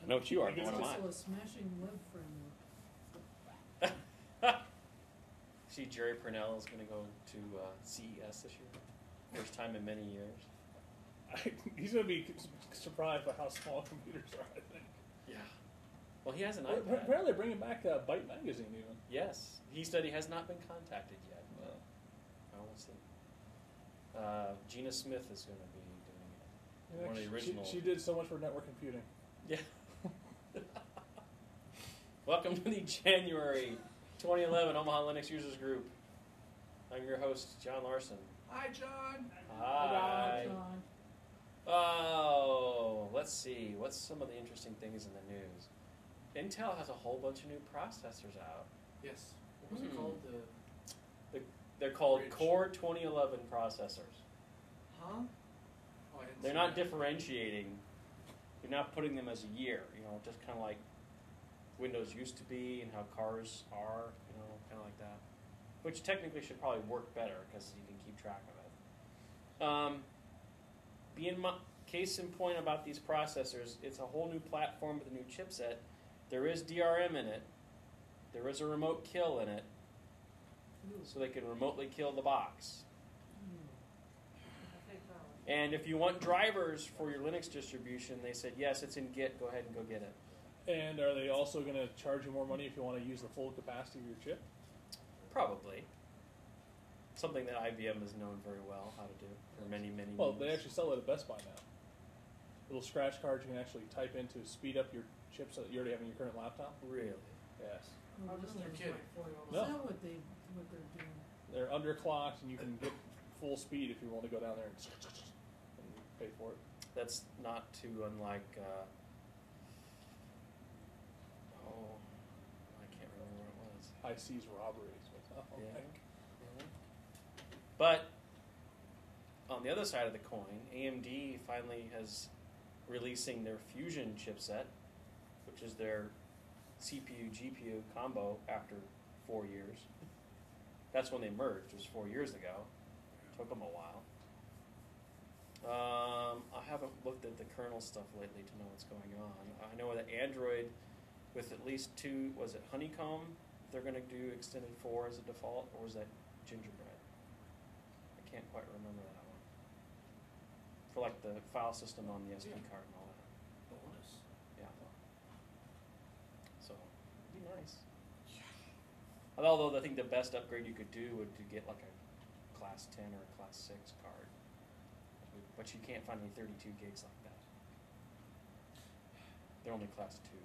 I know what you are, but It's what am also I? a smashing web framework. See, Jerry Purnell is going to go to CES this year. First time in many years. He's going to be surprised by how small computers are, I think. Yeah. Well, he has an Well, iPad. apparently they're bringing back Byte magazine even. Yes. He said he has not been contacted yet. No. I will see. Gina Smith is going to be doing it. Yeah, One of the original. She did so much for network computing. Yeah. Welcome to the January 2011 Omaha Linux Users Group. I'm your host, John Larson. Hi, John. Hi. John. Oh, let's see. What's some of the interesting things in the news? Intel has a whole bunch of new processors out. Yes. What was it called? They're called Bridge. Core 2011 processors. Huh? Oh, I didn't They're see not that. differentiating. You're not putting them as a year. You know, just kind of like Windows used to be and how cars are. You know, kind of like that. Which technically should probably work better because you can keep track of it. Being case in point about these processors, it's a whole new platform with a new chipset. There is DRM in it. There is a remote kill in it, so they can remotely kill the box. And if you want drivers for your Linux distribution, they said, yes, it's in Git. Go ahead and go get it. And are they also going to charge you more money if you want to use the full capacity of your chip? Probably. Something that IBM has known very well how to do for many, many Well, years. they actually sell it at Best Buy now. Little scratch cards you can actually type in to speed up your chips that you already have in your current laptop. Really? Yes. Oh, I'm just really? a kid. Is No. that what they're doing? They're underclocked, and you can get full speed if you want to go down there and pay for it. That's not too unlike, I can't remember what it was. High Seas robberies. Yeah. But on the other side of the coin, AMD finally has releasing their Fusion chipset, which is their CPU-GPU combo after 4 years. That's when they merged. It was 4 years ago. Took them a while. I haven't looked at the kernel stuff lately to know what's going on. I know that Android, with at least 2, was it Honeycomb? They're going to do extended 4 as a default, or was that Gingerbread? I can't quite remember that one. For like the file system on the SD card and all that. Bonus. Yeah. So, it'd be nice. Although I think the best upgrade you could do would to get like a class 10 or a class 6 card. But you can't find any 32 gigs like that. They're only class 2.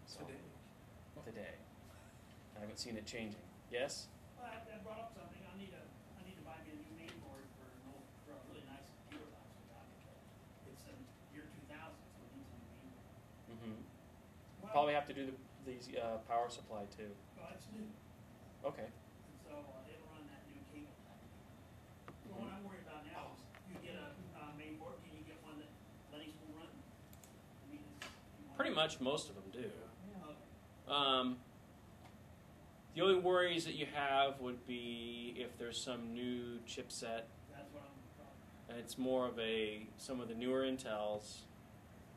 So, today. I haven't seen it changing. Yes? Well, I brought up something. I need to buy me a new main board for a really nice computer box we got. It's in year 2000, so it needs a new main board. Mm-hmm. Well, Probably have to do these power supply too. Well, it's new, Okay. and so it'll run that new cable type. Well, what I'm worried about now is you get a main board, can you get one that Linux will run? I mean, Pretty much most of them do. Yeah. The only worries that you have would be if there's some new chipset. That's what I'm talking And it's more of some of the newer Intels.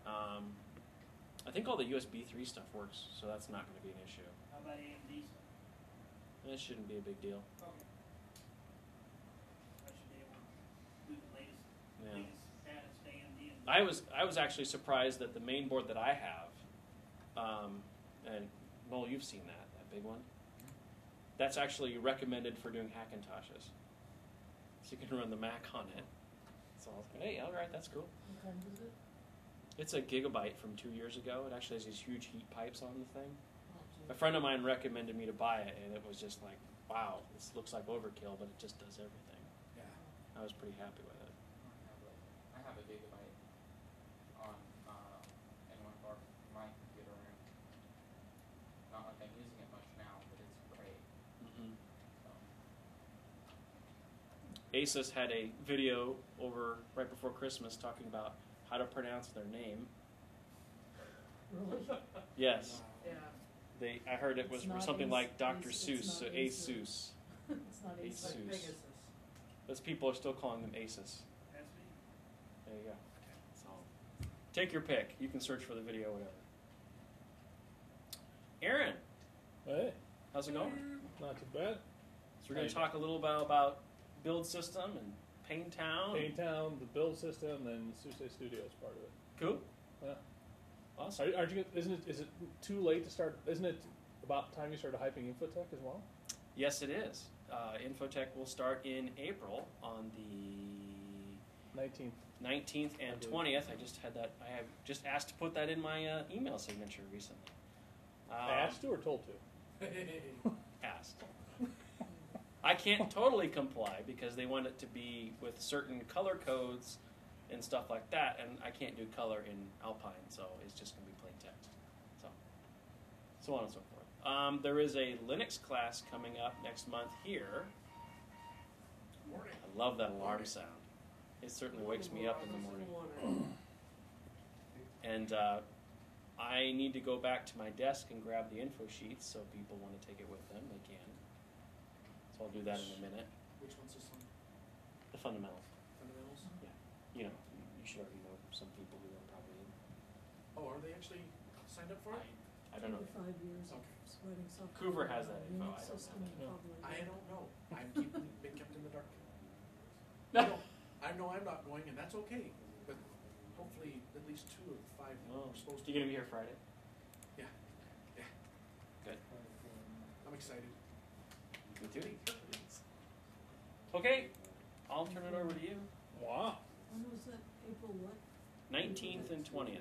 I think all the USB 3 stuff works, so that's not going to be an issue. about. How about AMD stuff? And it shouldn't be a big deal. Okay. I should be able to do the latest status to AMD. I was actually surprised that the main board that I have, and Noel, you've seen that big one. That's actually recommended for doing Hackintoshes. So you can run the Mac on it. So I was like, hey, all right, that's cool. What kind is it? It's a gigabyte from 2 years ago. It actually has these huge heat pipes on the thing. Oh, A friend of mine recommended me to buy it, and it was just like, wow, this looks like overkill, but it just does everything. Yeah. I was pretty happy with it. I have a gigabyte on in one part of my computer room. Not like I'm using it much now, but it's great. Mm-hmm. So. Asus had a video over right before Christmas talking about how to pronounce their name. Really? Yes. Yeah. I heard it was It's not something Ace- like Dr. Ace- Seuss, it's so not ASUS. It's not Ace. Ace. Seuss. Pegasus. Those people are still calling them Asus. That's me. There you go. So, Take your pick. You can search for the video, whatever. Aaron, Hey, how's it going? not too bad. So we're going to talk a little about build system and Paintown. Paintown, the build system, and SuSe Studios part of it. Cool. Yeah. Awesome. Aren't you? Is it too late to start? Isn't it about time you started hyping Infotech as well? Yes, it is. Infotech will start in April on the 19th. 19th and 20th. I have just asked to put that in my email signature recently. Asked to or told to? Asked. I can't totally comply because they want it to be with certain color codes and stuff like that, and I can't do color in Alpine, so it's just going to be plain text. So on and so forth. There is a Linux class coming up next month here. Morning. I love that alarm sound. It certainly wakes me up in the morning. And I need to go back to my desk and grab the info sheets, so if people want to take it with them, they can. So I'll do that in a minute. Which one's this one? The fundamentals. Fundamentals? You know, you should already know some people who are probably in. Oh, are they actually signed up for it? I don't know. 5 years of Okay. writing software. Coover has that info, Linux I don't system, know. probably. I don't know. I've been kept in the dark. I know I'm not going, and that's okay. But hopefully, at least 2 of the 5 Oh, are supposed you to. gonna be here Friday? Yeah. Yeah. Good. I'm excited. Me too. Okay, I'll turn it over to you. Wow. When was that? April what? 19th and 20th. 1920?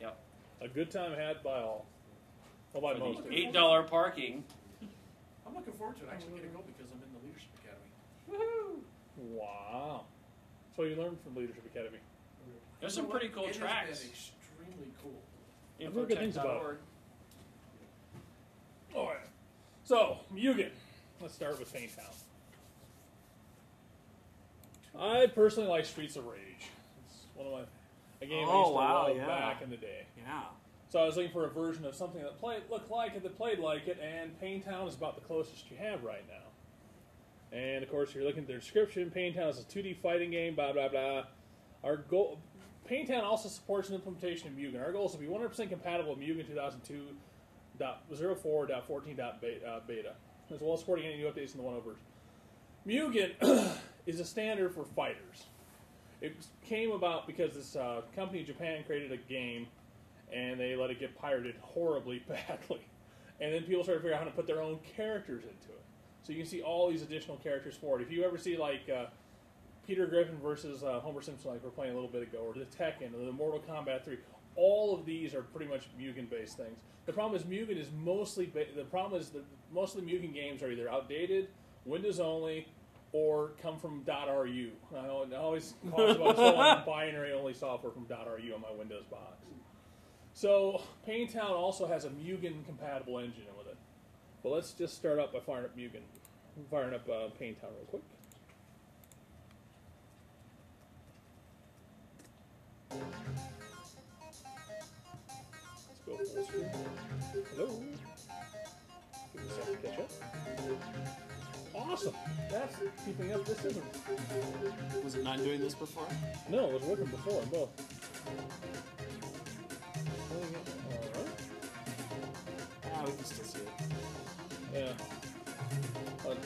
Yep. A good time had by all. Well, by For most. the $8 parking. I'm looking forward to it. I actually get to go because I'm in the Leadership Academy. Woohoo! Wow. So you learned from Leadership Academy. There's You some know pretty what? cool It tracks. has been extremely cool. I've heard good things about it. Infotech.org. All right. So MUGEN. Let's start with Paintown. I personally like Streets of Rage. It's one of a game I used to love back in the day. Yeah. So I was looking for a version of something that looked like it, that played like it, and Paintown is about the closest you have right now. And of course, you're looking at the description. Paintown is a 2D fighting game. Blah blah blah. Our goal. Paintown also supports an implementation of MUGEN. Our goal is to be 100% compatible with MUGEN 2002.04.14. Beta, as well as supporting any new updates in the 1.0 version. MUGEN is a standard for fighters. It came about because this company in Japan created a game, and they let it get pirated horribly badly. And then people started figuring out how to put their own characters into it. So you can see all these additional characters for it. If you ever see like Peter Griffin versus Homer Simpson, like we're playing a little bit ago, or the Tekken, or the Mortal Kombat 3, all of these are pretty much MUGEN-based things. The problem is MUGEN is mostly most of the MUGEN games are either outdated, Windows only, or come from .ru. I always talk about installing binary-only software from .ru on my Windows box. So Paintown also has a MUGEN-compatible engine with it. But let's just start up by firing up MUGEN. I'm firing up Paintown real quick. Let's go full screen. Hello. Give me a second to catch up. Awesome. That's keeping up. This isn't. Was it not doing this before? No, it was working before in both. Alright. Ah, we can still see it. Yeah. No.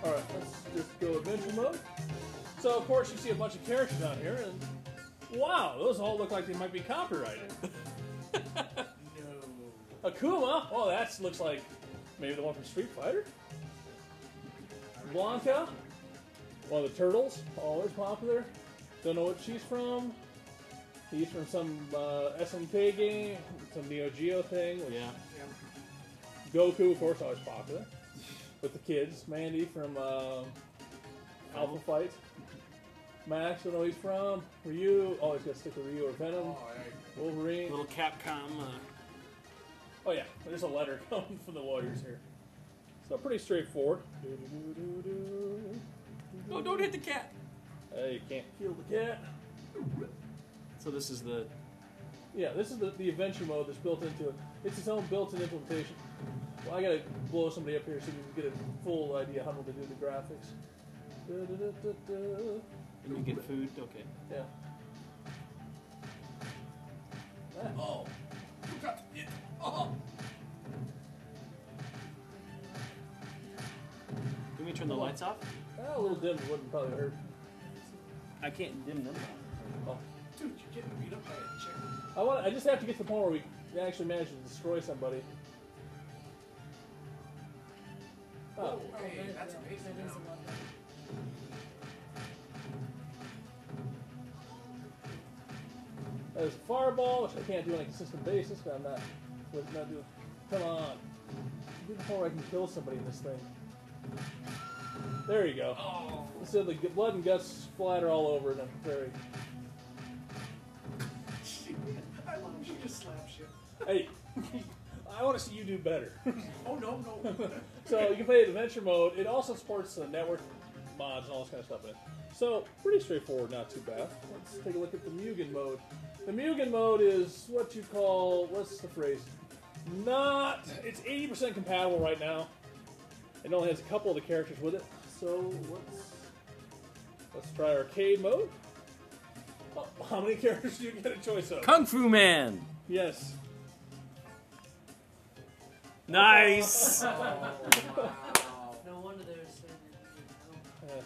Alright, let's just go adventure mode. So, of course, you see a bunch of characters on here, and wow, those all look like they might be copyrighted. No. Akuma, oh, that looks like maybe the one from Street Fighter. Blanca, one of the turtles, always popular. Don't know what she's from. He's from some SNK game, some Neo Geo thing. Which Yeah. Goku, of course, always popular. With the kids. Mandy from Alpha Fight. Max, don't know where he's from. Ryu, always got to stick with Ryu or Venom. Oh, Wolverine. Little Capcom. Oh yeah, there's a letter coming from the Warriors here. So pretty straightforward. No, don't hit the cat. You can't kill the cat. So this is the. Yeah, this is the adventure mode that's built into it. It's its own built-in implementation. Well, I gotta blow somebody up here so you can get a full idea how to do the graphics. And you get food? Okay. Yeah. Oh, you got it. Oh. Can we turn the lights off? A little dim wouldn't probably hurt. I can't dim them. Oh. Dude, you're getting beat up by a chicken. I just have to get to the point where we actually manage to destroy somebody. Oh, Oh. hey, that's amazing. That is Now. a lot better. There's Fireball, which I can't do on a consistent basis, but I'm not doing. Come on. Get the point where I can kill somebody in this thing. There you go. Oh. So the blood and guts splatter all over it. I'm very. I love she just slaps you. Hey, I want to see you do better. Oh, no. So you can play adventure mode. It also supports network mods and all this kind of stuff in it. So pretty straightforward, not too bad. Let's take a look at the MUGEN mode. The MUGEN mode is what you call, what's the phrase? It's 80% compatible right now. It only has a couple of the characters with it. So let's try arcade mode. Oh, how many characters do you get a choice of? Kung Fu Man! Yes. Nice! Oh, wow. No wonder they were saying that. Uh,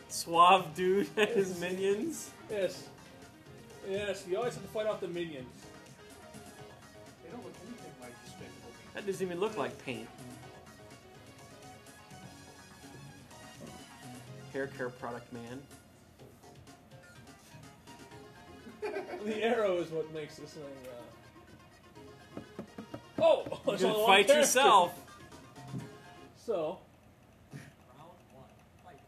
Suave dude and his minions. yes. Yes, you always have to fight off the minions. They don't look anything like Despicable Me. That doesn't even look like paint. Hair care product man. The arrow is what makes this thing. Oh! You there's can only one fight character. yourself. So, Round one, fight.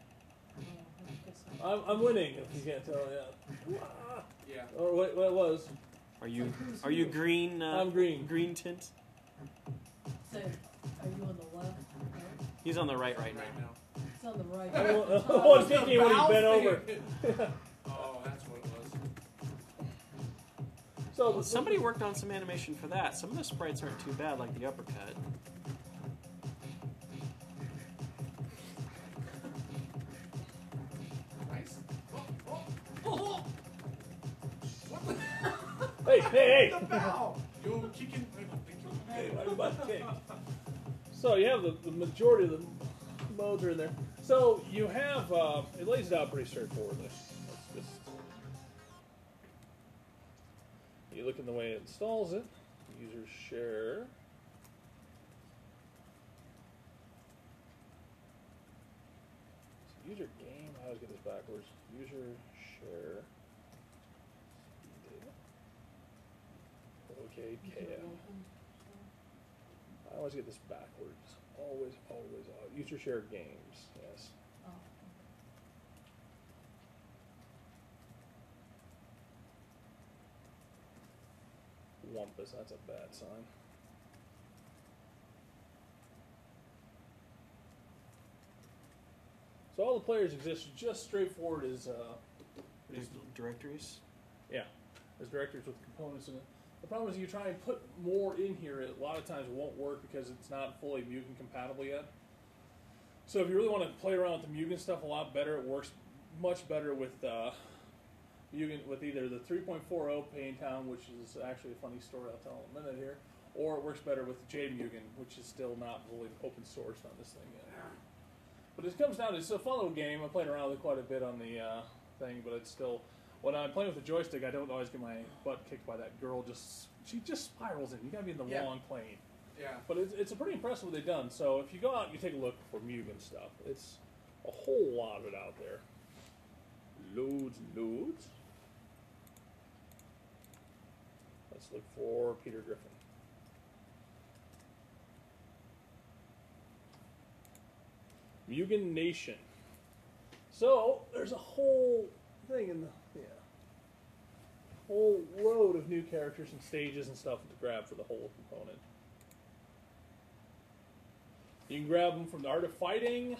I'm winning, if you can't tell, yeah. Yeah. Or what it was. Are you green? I'm green. Green tint. Say, are you on the left? Right? He's on the right Right now. now. It's on the right. I was thinking when he bent over. Oh, that's what it was. So, Well, somebody worked on some animation for that. Some of the sprites aren't too bad, like the uppercut. Nice. Oh. What the? hey! The bow. You kicking? Thank you. Hey, my butt kicked. So you have the majority of the modes are in there. So you have, it lays it out pretty straightforwardly. Let's just, you look in the way it installs it. User share. So user game, I always get this backwards. User share. Okay, KM. I always get this backwards. Always. User share games, yes. Oh. Wumpus, that's a bad sign. So all the players exist just straightforward as There's directories. yeah, as directories with components in it. The problem is you try and put more in here, a lot of times it won't work because it's not fully MUGEN compatible yet. So if you really want to play around with the MUGEN stuff a lot better, it works much better with MUGEN with either the 3.40 Paintown, which is actually a funny story I'll tell in a minute here, or it works better with JMUGEN, which is still not really open source on this thing yet. But it comes down to, it's a fun little game. I played around with it quite a bit on the thing, but it's still, when I'm playing with the joystick, I don't always get my butt kicked by that girl. She just spirals in. You gotta be in the Yeah. wrong plane. Yeah. But it's a pretty impressive what they've done. So if you go out and you take a look for MUGEN stuff, it's a whole lot of it out there. Loads and loads. Let's look for Peter Griffin. MUGEN Nation. So there's a whole thing in the whole load of new characters and stages and stuff to grab for the whole component. You can grab them from the Art of Fighting,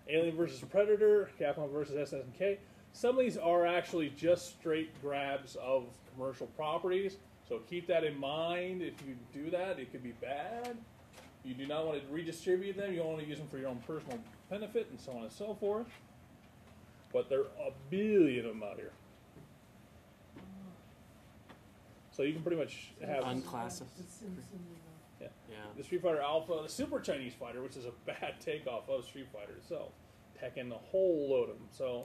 Alien vs. Predator, Capcom vs. SNK. Some of these are actually just straight grabs of commercial properties, so keep that in mind. If you do that, it could be bad. You do not want to redistribute them. You want to use them for your own personal benefit and so on and so forth. but there are a billion of them out here. So you can pretty much have Unclassified. Yeah. Yeah. The Street Fighter Alpha, the Super Chinese Fighter, which is a bad takeoff of Street Fighter itself, Tekken, a whole load of them. So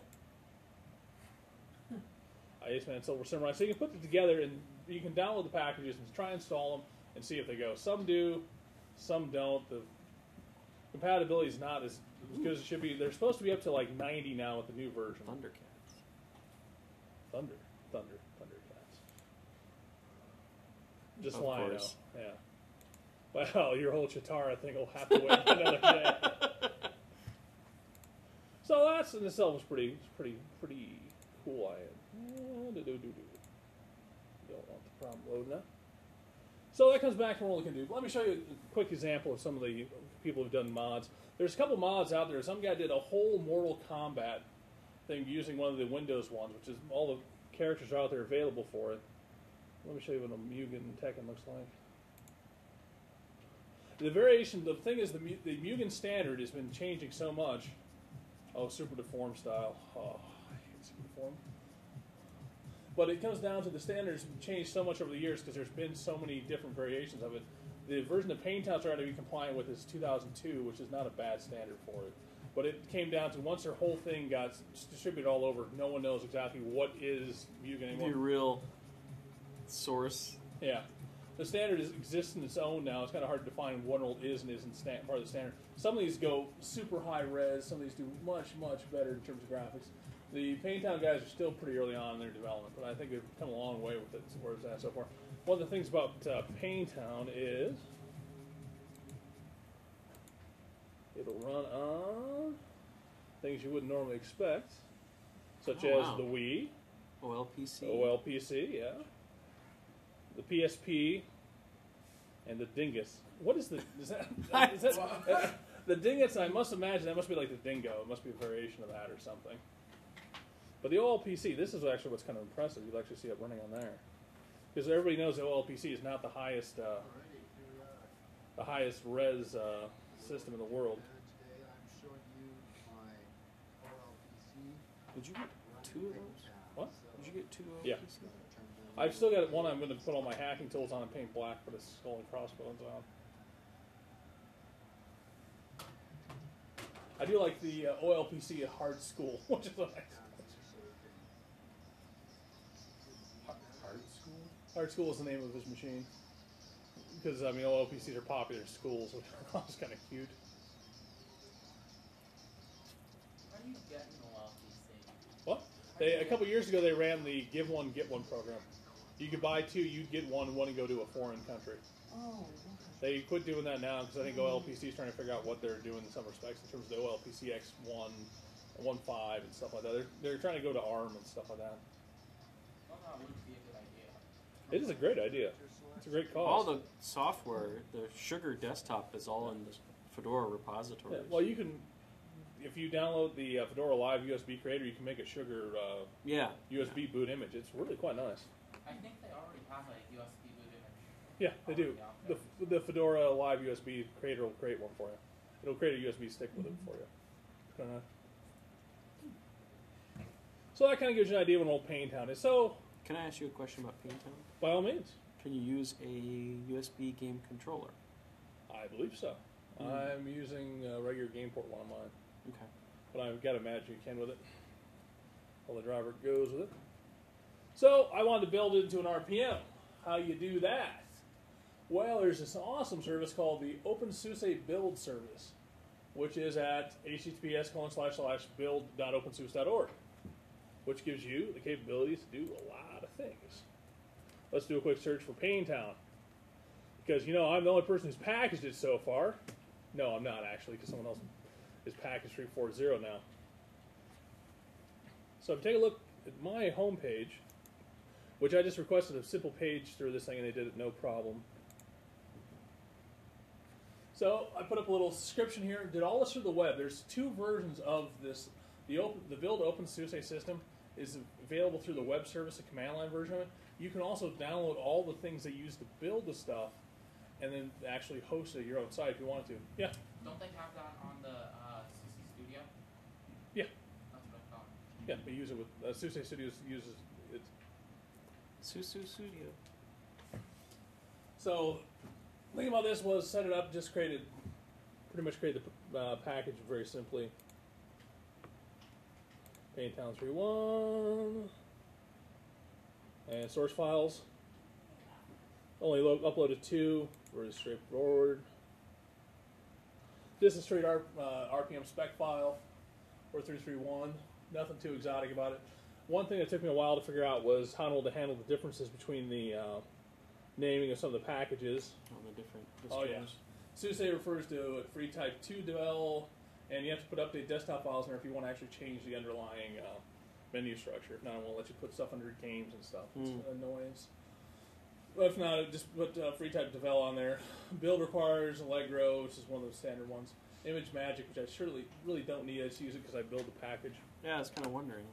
Ice Man Silver Samurai. So you can put it together and you can download the packages and try and install them and see if they go. Some do, some don't. The compatibility is not as good as it should be. They're supposed to be up to like 90 now with the new version. Thundercats. Thundercats. Just Of lying course. out. Yeah. Well, your whole Chitara thing will have to wait another day. So that's in itself was pretty cool. Don't want the problem loading up. So that comes back to what we can do. Let me show you a quick example of some of the people who've done mods. There's a couple mods out there. Some guy did a whole Mortal Kombat thing using one of the Windows ones, which is all the characters are out there available for it. Let me show you what a MUGEN Tekken looks like. The variation, the thing is, the MUGEN standard has been changing so much. Oh, super deformed style. Oh, I hate super deformed. But it comes down to the standards changed so much over the years because there's been so many different variations of it. The version of Paintown's trying to be compliant with is 2002, which is not a bad standard for it. But it came down to once their whole thing got distributed all over, no one knows exactly what is MUGEN anymore. The real source. Yeah. The standard exists in its own now. It's kind of hard to define what is and isn't part of the standard. Some of these go super high res. Some of these do much, much better in terms of graphics. The Paintown guys are still pretty early on in their development, but I think they've come a long way with it, where it's at so far. One of the things about Paintown is it'll run on things you wouldn't normally expect, such as the Wii, OLPC. OLPC, yeah, the PSP, and the Dingus. What is the? Is that the Dingus? I must imagine that must be like the Dingo. It must be a variation of that or something. But the OLPC, this is actually what's kind of impressive. You'll actually see it running on there, because everybody knows the OLPC is not the highest res system in the world. Today I'm showing you my OLPC. Did you get two of those? What? Did you get two OLPC? Yeah. I've still got one I'm going to put all my hacking tools on and paint black, put a skull and crossbones on. I do like the OLPC Hard School, which is nice. Hard school? Hard School is the name of his machine. Because, I mean, OLPCs are popular schools, which is kind of cute. How do you get an OLPC? What? A couple years ago, they ran the Give One, Get One program. You could buy two, you'd get one, and one and go to a foreign country. Oh, They quit doing that now because I think OLPC is trying to figure out what they're doing in some respects in terms of the OLPC X1, 1.5, and stuff like that. They're trying to go to ARM and stuff like that. Well, that would be a good idea. It is a great idea. It's a great cause. All the software, the Sugar desktop is all in the Fedora repository. Yeah, well, you can, if you download the Fedora Live USB Creator, you can make a Sugar USB boot image. It's really quite nice. I think they already have a USB boot image. Yeah, they do. The Fedora Live USB Creator will create one for you. It'll create a USB stick with it for you. It's kinda nice. So that kind of gives you an idea of what an old Paintown is. So, Can I ask you a question about Paintown? by all means, Can you use a USB game controller? I believe so. I'm using a regular game port one of mine, Okay. but I've got to imagine you can with it. Well, the driver goes with it. So I wanted to build it into an RPM. How you do that? Well, there's this awesome service called the OpenSuSe build service, which is at https://build.opensuse.org, which gives you the capabilities to do a lot of things. Let's do a quick search for Paintown, because you know I'm the only person who's packaged it so far. No, I'm not actually, because someone else is packaged 340 now. So take a look at my homepage, which I just requested a simple page through this thing, and they did it no problem. So I put up a little description here. Did all this through the web. There's two versions of this. The build OpenSuSe system is available through the web service, the command line version of it. You can also download all the things they use to build the stuff, and then actually host it at your own site if you want to. Yeah. Don't they have that on the SuSe Studio? Yeah. That's what I thought. Yeah, we use it with SuSe Studios uses it. SuSe Studio. So, the thing about this was set it up, just pretty much created the package very simply. Paintown 3.1 and source files. Only uploaded 2, very straightforward. This is straight RPM spec file, 4331. Nothing too exotic about it. One thing that took me a while to figure out was how to handle the differences between the naming of some of the packages. On the different distros. Oh yeah. SuSe refers to free type 2 devel, and you have to put update desktop files in there if you want to actually change the underlying menu structure. If not, it won't let you put stuff under games and stuff. It's annoyance. But if not, just put free type devel on there. Build requires Allegro, which is one of those standard ones. Image Magic, which I really don't need. I just use it because I build the package. Yeah, I was kind of wondering.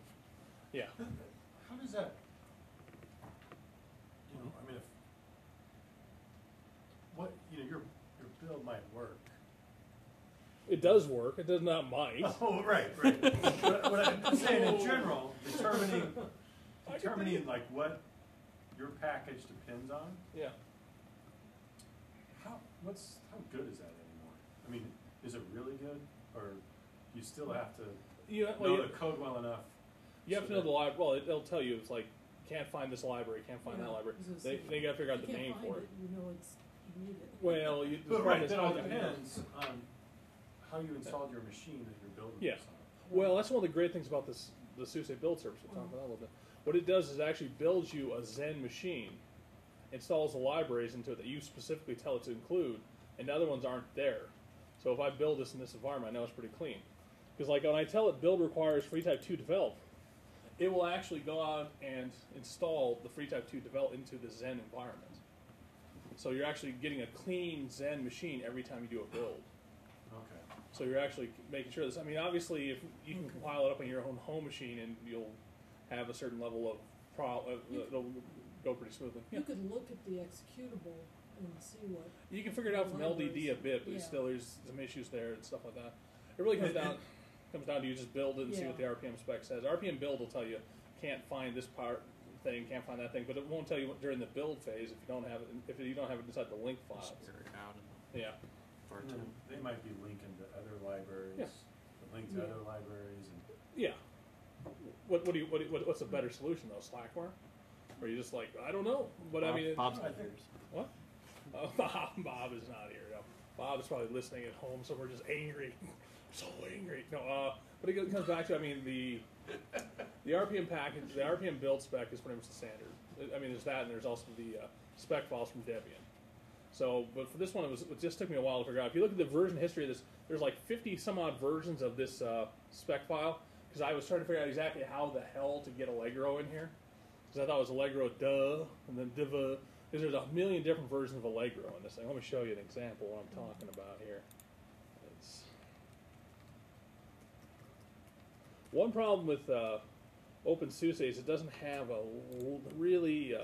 Yeah. How does that, I mean, your build might work. It does work. It does not might. Oh, right. What I'm saying in general, determining like what your package depends on. Yeah. How good is that anymore? I mean, is it really good, or you still have to know the code well enough? You have to know the library. Well, it'll tell you. It's like, can't find this library, can't find that library. They got to figure out the name for it. You know you need it. Well, but right, that all depends on how you installed your machine that you're building. Yeah. This on. Well, that's one of the great things about the SuSe build service. We'll talk about that a little bit. What it does is it actually builds you a Zen machine, installs the libraries into it that you specifically tell it to include, and the other ones aren't there. So if I build this in this environment, I know it's pretty clean. Because like when I tell it build requires free type 2 develop, it will actually go out and install the free type 2 develop into the Zen environment. So you're actually getting a clean Zen machine every time you do a build. Okay. So you're actually making sure this. I mean, obviously, if you can compile it up on your own home machine, and you'll have a certain level of it'll go pretty smoothly. You could look at the executable and see what. You can figure it out from LDD a bit, but still there's some issues there and stuff like that. It really comes down to you just build it and see what the RPM spec says. RPM build will tell you can't find this part thing, can't find that thing, but it won't tell you during the build phase if you don't have it inside the link files. Figure it out. Yeah. And then they might be linking to other libraries. Yeah. Link to other libraries and. Yeah. What's a better solution though? Slackware? Or you just like, I don't know, but I mean, Bob's not here. What? Bob is not here. No. Bob is probably listening at home, so we're just angry, so angry. No, but it comes back to, I mean, the RPM package, the RPM build spec is pretty much the standard. I mean, there's that, and there's also the spec files from Debian. So, but for this one, it just took me a while to figure out. If you look at the version history of this, there's like 50 some odd versions of this spec file, because I was trying to figure out exactly how the hell to get Allegro in here. Because I thought it was Allegro and then diva, because there's a million different versions of Allegro in this thing. Let me show you an example of what I'm talking about here. One problem with OpenSUSE is it doesn't have a really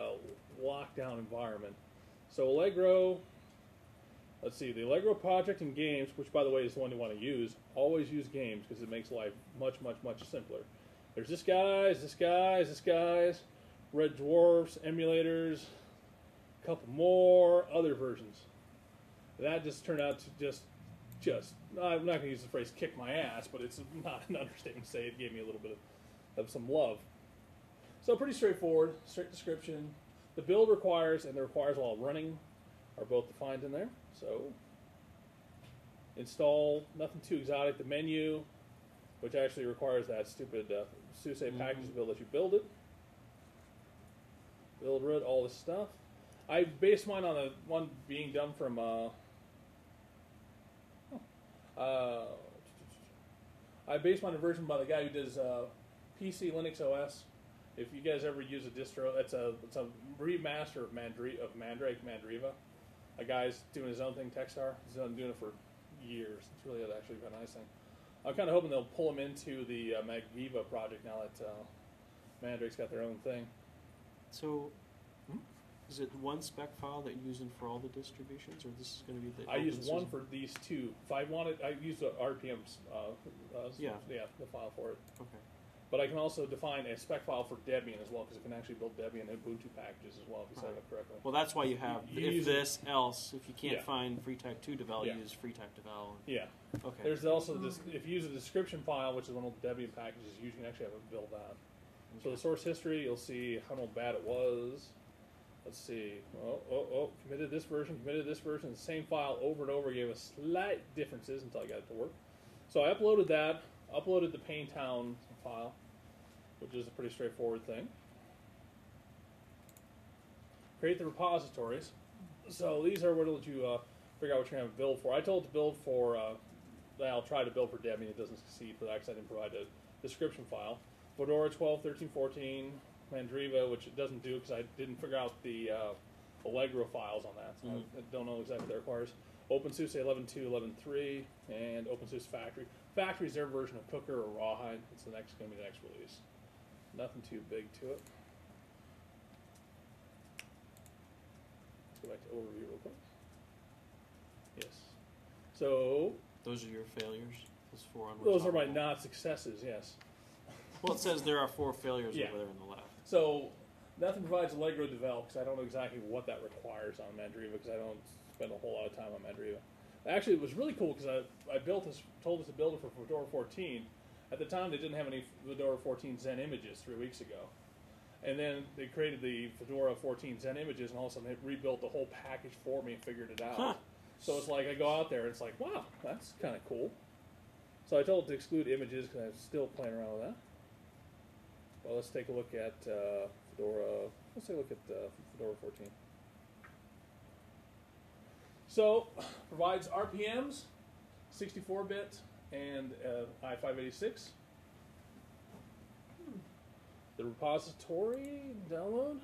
lockdown environment. So Allegro, let's see, the Allegro project and games, which by the way is the one you want to use, always use games because it makes life much, much, much simpler. There's this guy's, Red Dwarfs, emulators, a couple more, other versions. That just turned out to just I'm not going to use the phrase kick my ass, but it's not an understatement to say it gave me a little bit of some love. So pretty straightforward, straight description. The build requires and the requires while running are both defined in there. So install, nothing too exotic. The menu, which actually requires that stupid SuSe package build that you build it. Build root, all this stuff. I based mine on the one being done from I based my version by the guy who does PC Linux OS. If you guys ever use a distro, it's a remaster of Mandriva. A guy's doing his own thing, Techstar. He's been doing it for years. It's really actually a nice thing. I'm kind of hoping they'll pull him into the Mandriva project now that Mandrake's got their own thing. So, is it one spec file that you're using for all the distributions, or this is going to be the? I use one for these two. If I wanted, I use the RPM. The file for it. Okay. But I can also define a spec file for Debian as well, because it can actually build Debian and Ubuntu packages as well if you set it up correctly. Well, that's why you have You if use this, else. If you can't Yeah. find free type 2 devel, Yeah. use free type devel. Yeah. Okay. There's also this, if you use a description file, which is one of the Debian packages, you can actually have it build that. So the source history, you'll see how bad it was. Let's see. Committed this version, the same file over and over, gave us slight differences until I got it to work. So I uploaded that, uploaded the Paintown file, which is a pretty straightforward thing. Create the repositories. So these are what will let you figure out what you're going to build for. I told it to build for, I'll try to build for Debian. It doesn't succeed for that because I didn't provide a description file. Fedora 12, 13, 14, Mandriva, which it doesn't do because I didn't figure out the Allegro files on that. So I don't know exactly what that requires. OpenSUSE 11.2, 11.3, and OpenSUSE Factory. Factory is their version of Cooker or Rawhide. It's going to be the next release. Nothing too big to it. Let's go back to overview real quick. Yes. So Those are your failures? Those 4 those are my not successes, yes. Well, it says there are 4 failures Yeah. over there on the left. So nothing provides Allegro Develop because I don't know exactly what that requires on Mandriva because I don't spend a whole lot of time on Mandriva. Actually, it was really cool because I built this, told us to build it for Fedora 14. At the time, they didn't have any Fedora 14 Zen images 3 weeks ago. And then they created the Fedora 14 Zen images, and all of a sudden they rebuilt the whole package for me and figured it out. Huh. So it's like I go out there and it's like, wow, that's kind of cool. So I told it to exclude images because I'm still playing around with that. Well, let's take a look at Fedora. Let's take a look at Fedora 14. So, provides RPMs, 64-bit, and i586. The repository download.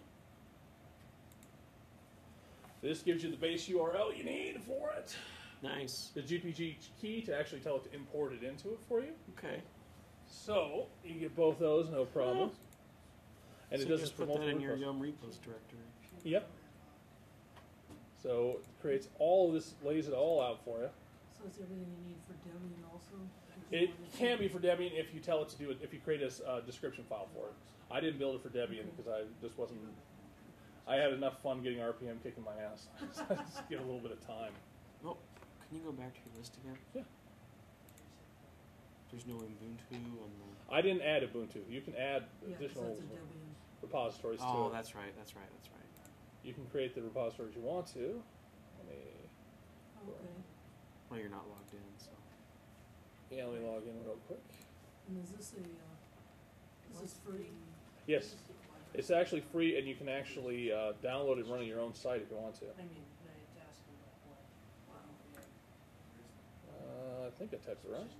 This gives you the base URL you need for it. Nice. The GPG key to actually tell it to import it into it for you. Okay. So you get both those, no problem. And So it does just this for put that in multiple your requests. Yum repos directory. Yep. So it creates all of this, lays it all out for you. So is everything you need for Debian also? It can be for Debian if you tell it to do it, if you create a description file for it. I didn't build it for Debian because I just wasn't, I had enough fun getting RPM kicking my ass. So I just get a little bit of time. Oh, can you go back to your list again? Yeah. There's no Ubuntu and the... I didn't add Ubuntu. You can add Yeah, 'cause additional that's a Debian. repositories to Oh, it. that's right. You can create the repositories you want to. Let me, Okay. Well, you're not logged in, so... yeah, let me log in real quick. And is this free? Yes. It's actually free, and you can actually download it and run on your own site if you want to. I mean, they task them that way. I think I typed it right.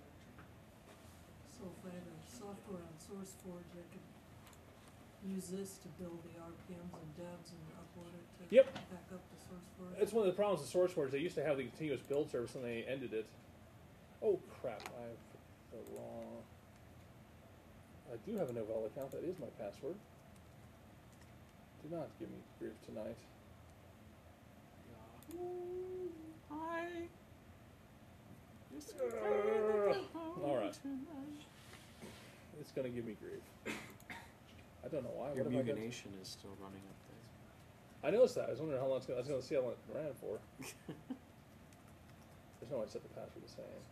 So if I had a software on SourceForge, I could use this to build the RPMs and devs and upload it to Yep. back up to SourceForge. It's one of the problems with SourceForge. They used to have the continuous build service, and they ended it. Oh, crap. I have the wrong... I do have a Novell account. That is my password. Do not give me grief tonight. Hi. Alright. It's going to give me grief. I don't know why. Your What have I done? Mugenation is still running up there. I noticed that. I was wondering how long it's going to... I was going to see how long it ran for. There's no way to set the password the same.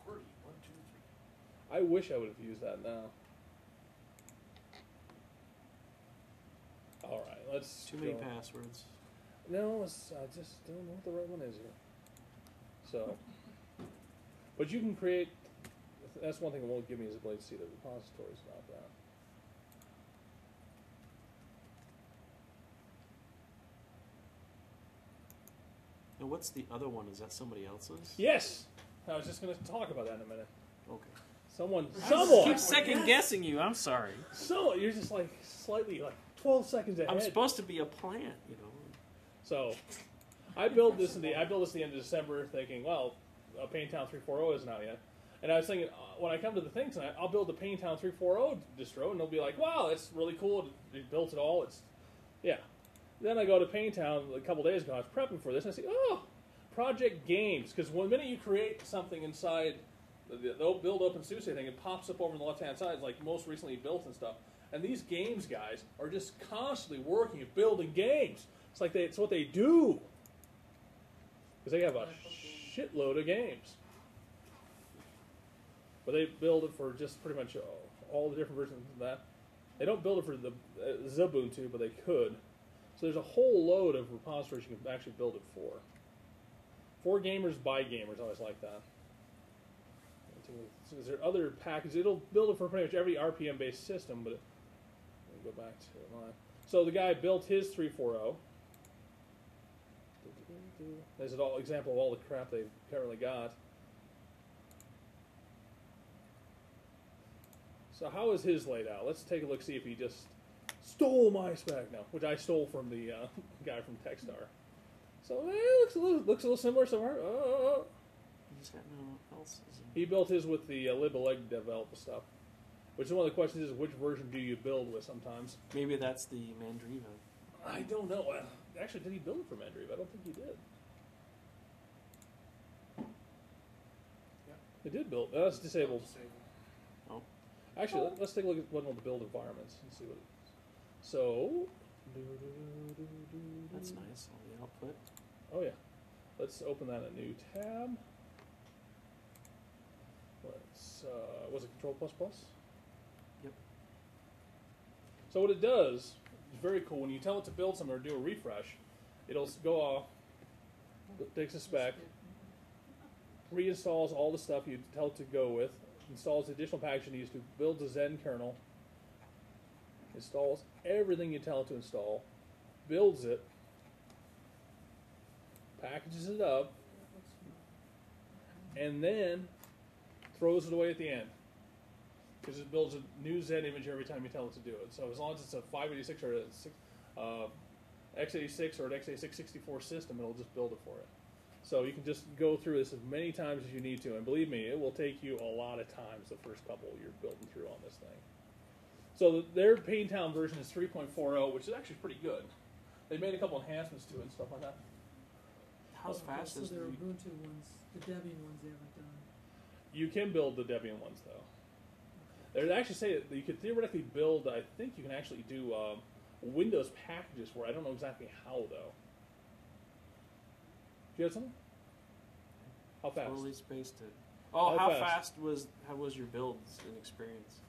QWERTY, 1, 2, 3. I wish I would have used that now. All right, let's Too many go. passwords. No, I just don't know what the right one is here. So, but you can create. That's one thing it won't give me is the ability to see the repositories about that. And what's the other one? Is that somebody else's? Yes, I was just going to talk about that in a minute. Okay. Someone, I keep second guessing you. I'm sorry. you're just like slightly like 12 seconds ahead. I'm supposed to be a plant, you know. So, I built this at the end of December, thinking, well, Paintown 3.4.0 isn't out yet, and I was thinking when I come to the thing tonight, I'll build the Paintown 3.4.0 distro, and they'll be like, wow, that's really cool. It built it all. It's, yeah. Then I go to Paintown a couple days ago. I was prepping for this, and I see, oh, Project Games. Because one minute you create something inside the build open SuSe thing, it pops up over on the left-hand side, like most recently built and stuff. And these games guys are just constantly working at building games. It's like it's what they do. Because they have a shitload of games. But they build it for just pretty much all the different versions of that. They don't build it for the Ubuntu, but they could. So there's a whole load of repositories you can actually build it for. For gamers, by gamers, I always like that. So is there other packages? It'll build it for pretty much every RPM-based system, but let me go back to mine. So the guy built his 340. There's an example of all the crap they've currently got. So how is his laid out? Let's take a look, see if he just stole my spec now, which I stole from the guy from Techstar. So it looks a little similar somewhere. He's got no else. He built his with the liboleg developed stuff. Which is one of the questions is which version do you build with sometimes? Maybe that's the Mandriva. I don't know. Actually, did he build it for Mandriva? I don't think he did. Yeah. He did build. That's disabled. Oh. Actually, let's take a look at one of the build environments and see what it is. So. That's nice. All the output. Oh, yeah. Let's open that in a new tab. Let's, was it Control++? Yep. So what it does is very cool. When you tell it to build something or do a refresh, it'll go off, takes a spec, reinstalls all the stuff you tell it to go with, installs the additional package it needs to, builds a Zen kernel, installs everything you tell it to install, builds it, packages it up, and then throws it away at the end. Because it builds a new Zen image every time you tell it to do it. So as long as it's a 586 or a x86 or an x86 64 system, it'll just build it for it. So you can just go through this as many times as you need to, and believe me, it will take you a lot of times the first couple you're building through on this thing. So their Paintown version is 3.40, which is actually pretty good. They made a couple enhancements to it and stuff like that. How fast so is their the... Ubuntu ones, the Debian ones they haven't done. You can build the Debian ones, though. They actually say that you could theoretically build, I think you can actually do Windows packages for it. I don't know exactly how, though. Do you have something? How fast? Totally spaced it. Oh, how fast was your builds and experience?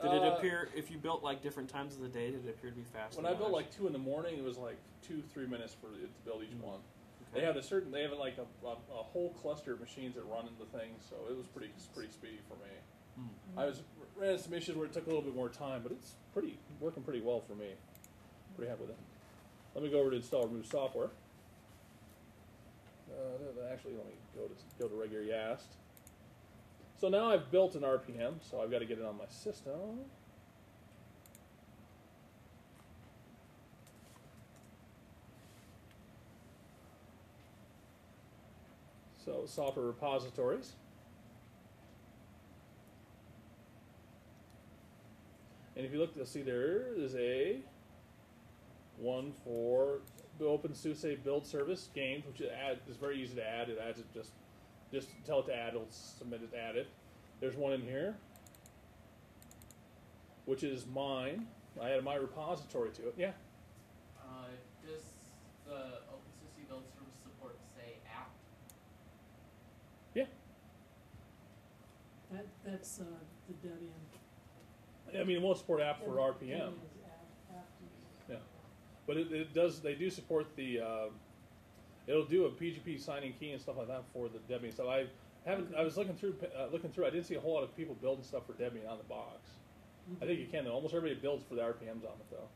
Did it appear, if you built like different times of the day, did it appear to be fast? When I built like 2 in the morning, it was like 2-3 minutes for it to build each one. Okay. They have like a whole cluster of machines that run into things, so it was pretty speedy for me. I ran into some issues where it took a little bit more time, but it's working pretty well for me. Pretty happy with it. Let me go over to install remove software. Actually, let me go to regular YAST. So now I've built an RPM, so I've got to get it on my system. So software repositories. And if you look, you'll see there is a one for the Open SuSe build service games, which is very easy to add. It adds it just tell it to add, it'll submit it, add it. There's one in here, which is mine. I added my repository to it. Yeah. Does the OpenSUSE build service support, say, app? Yeah. That's the Debian. I mean, it won't support app for RPM. Debian's app Yeah. But it does. They do support the. It'll do a PGP signing key and stuff like that for the Debian stuff. I was looking through. I didn't see a whole lot of people building stuff for Debian on the box. I think you can. Almost everybody builds for the RPMs on it, though.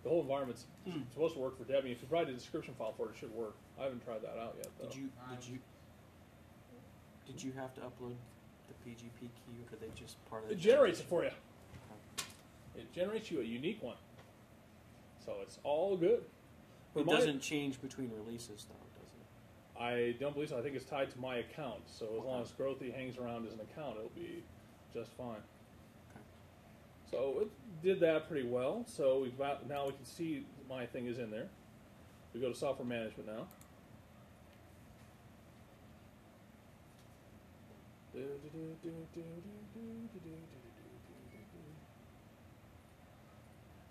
The whole environment's supposed to work for Debian. If you provide a description file for it, it should work. I haven't tried that out yet, though. Did you have to upload the PGP key, or did they just part of it? It generates it for you. It generates you a unique one. So it's all good. It doesn't change between releases, though, does it? I don't believe so. I think it's tied to my account. So as long as Grother hangs around as an account, it'll be just fine. Okay. So it did that pretty well. So now we can see my thing is in there. We go to software management now.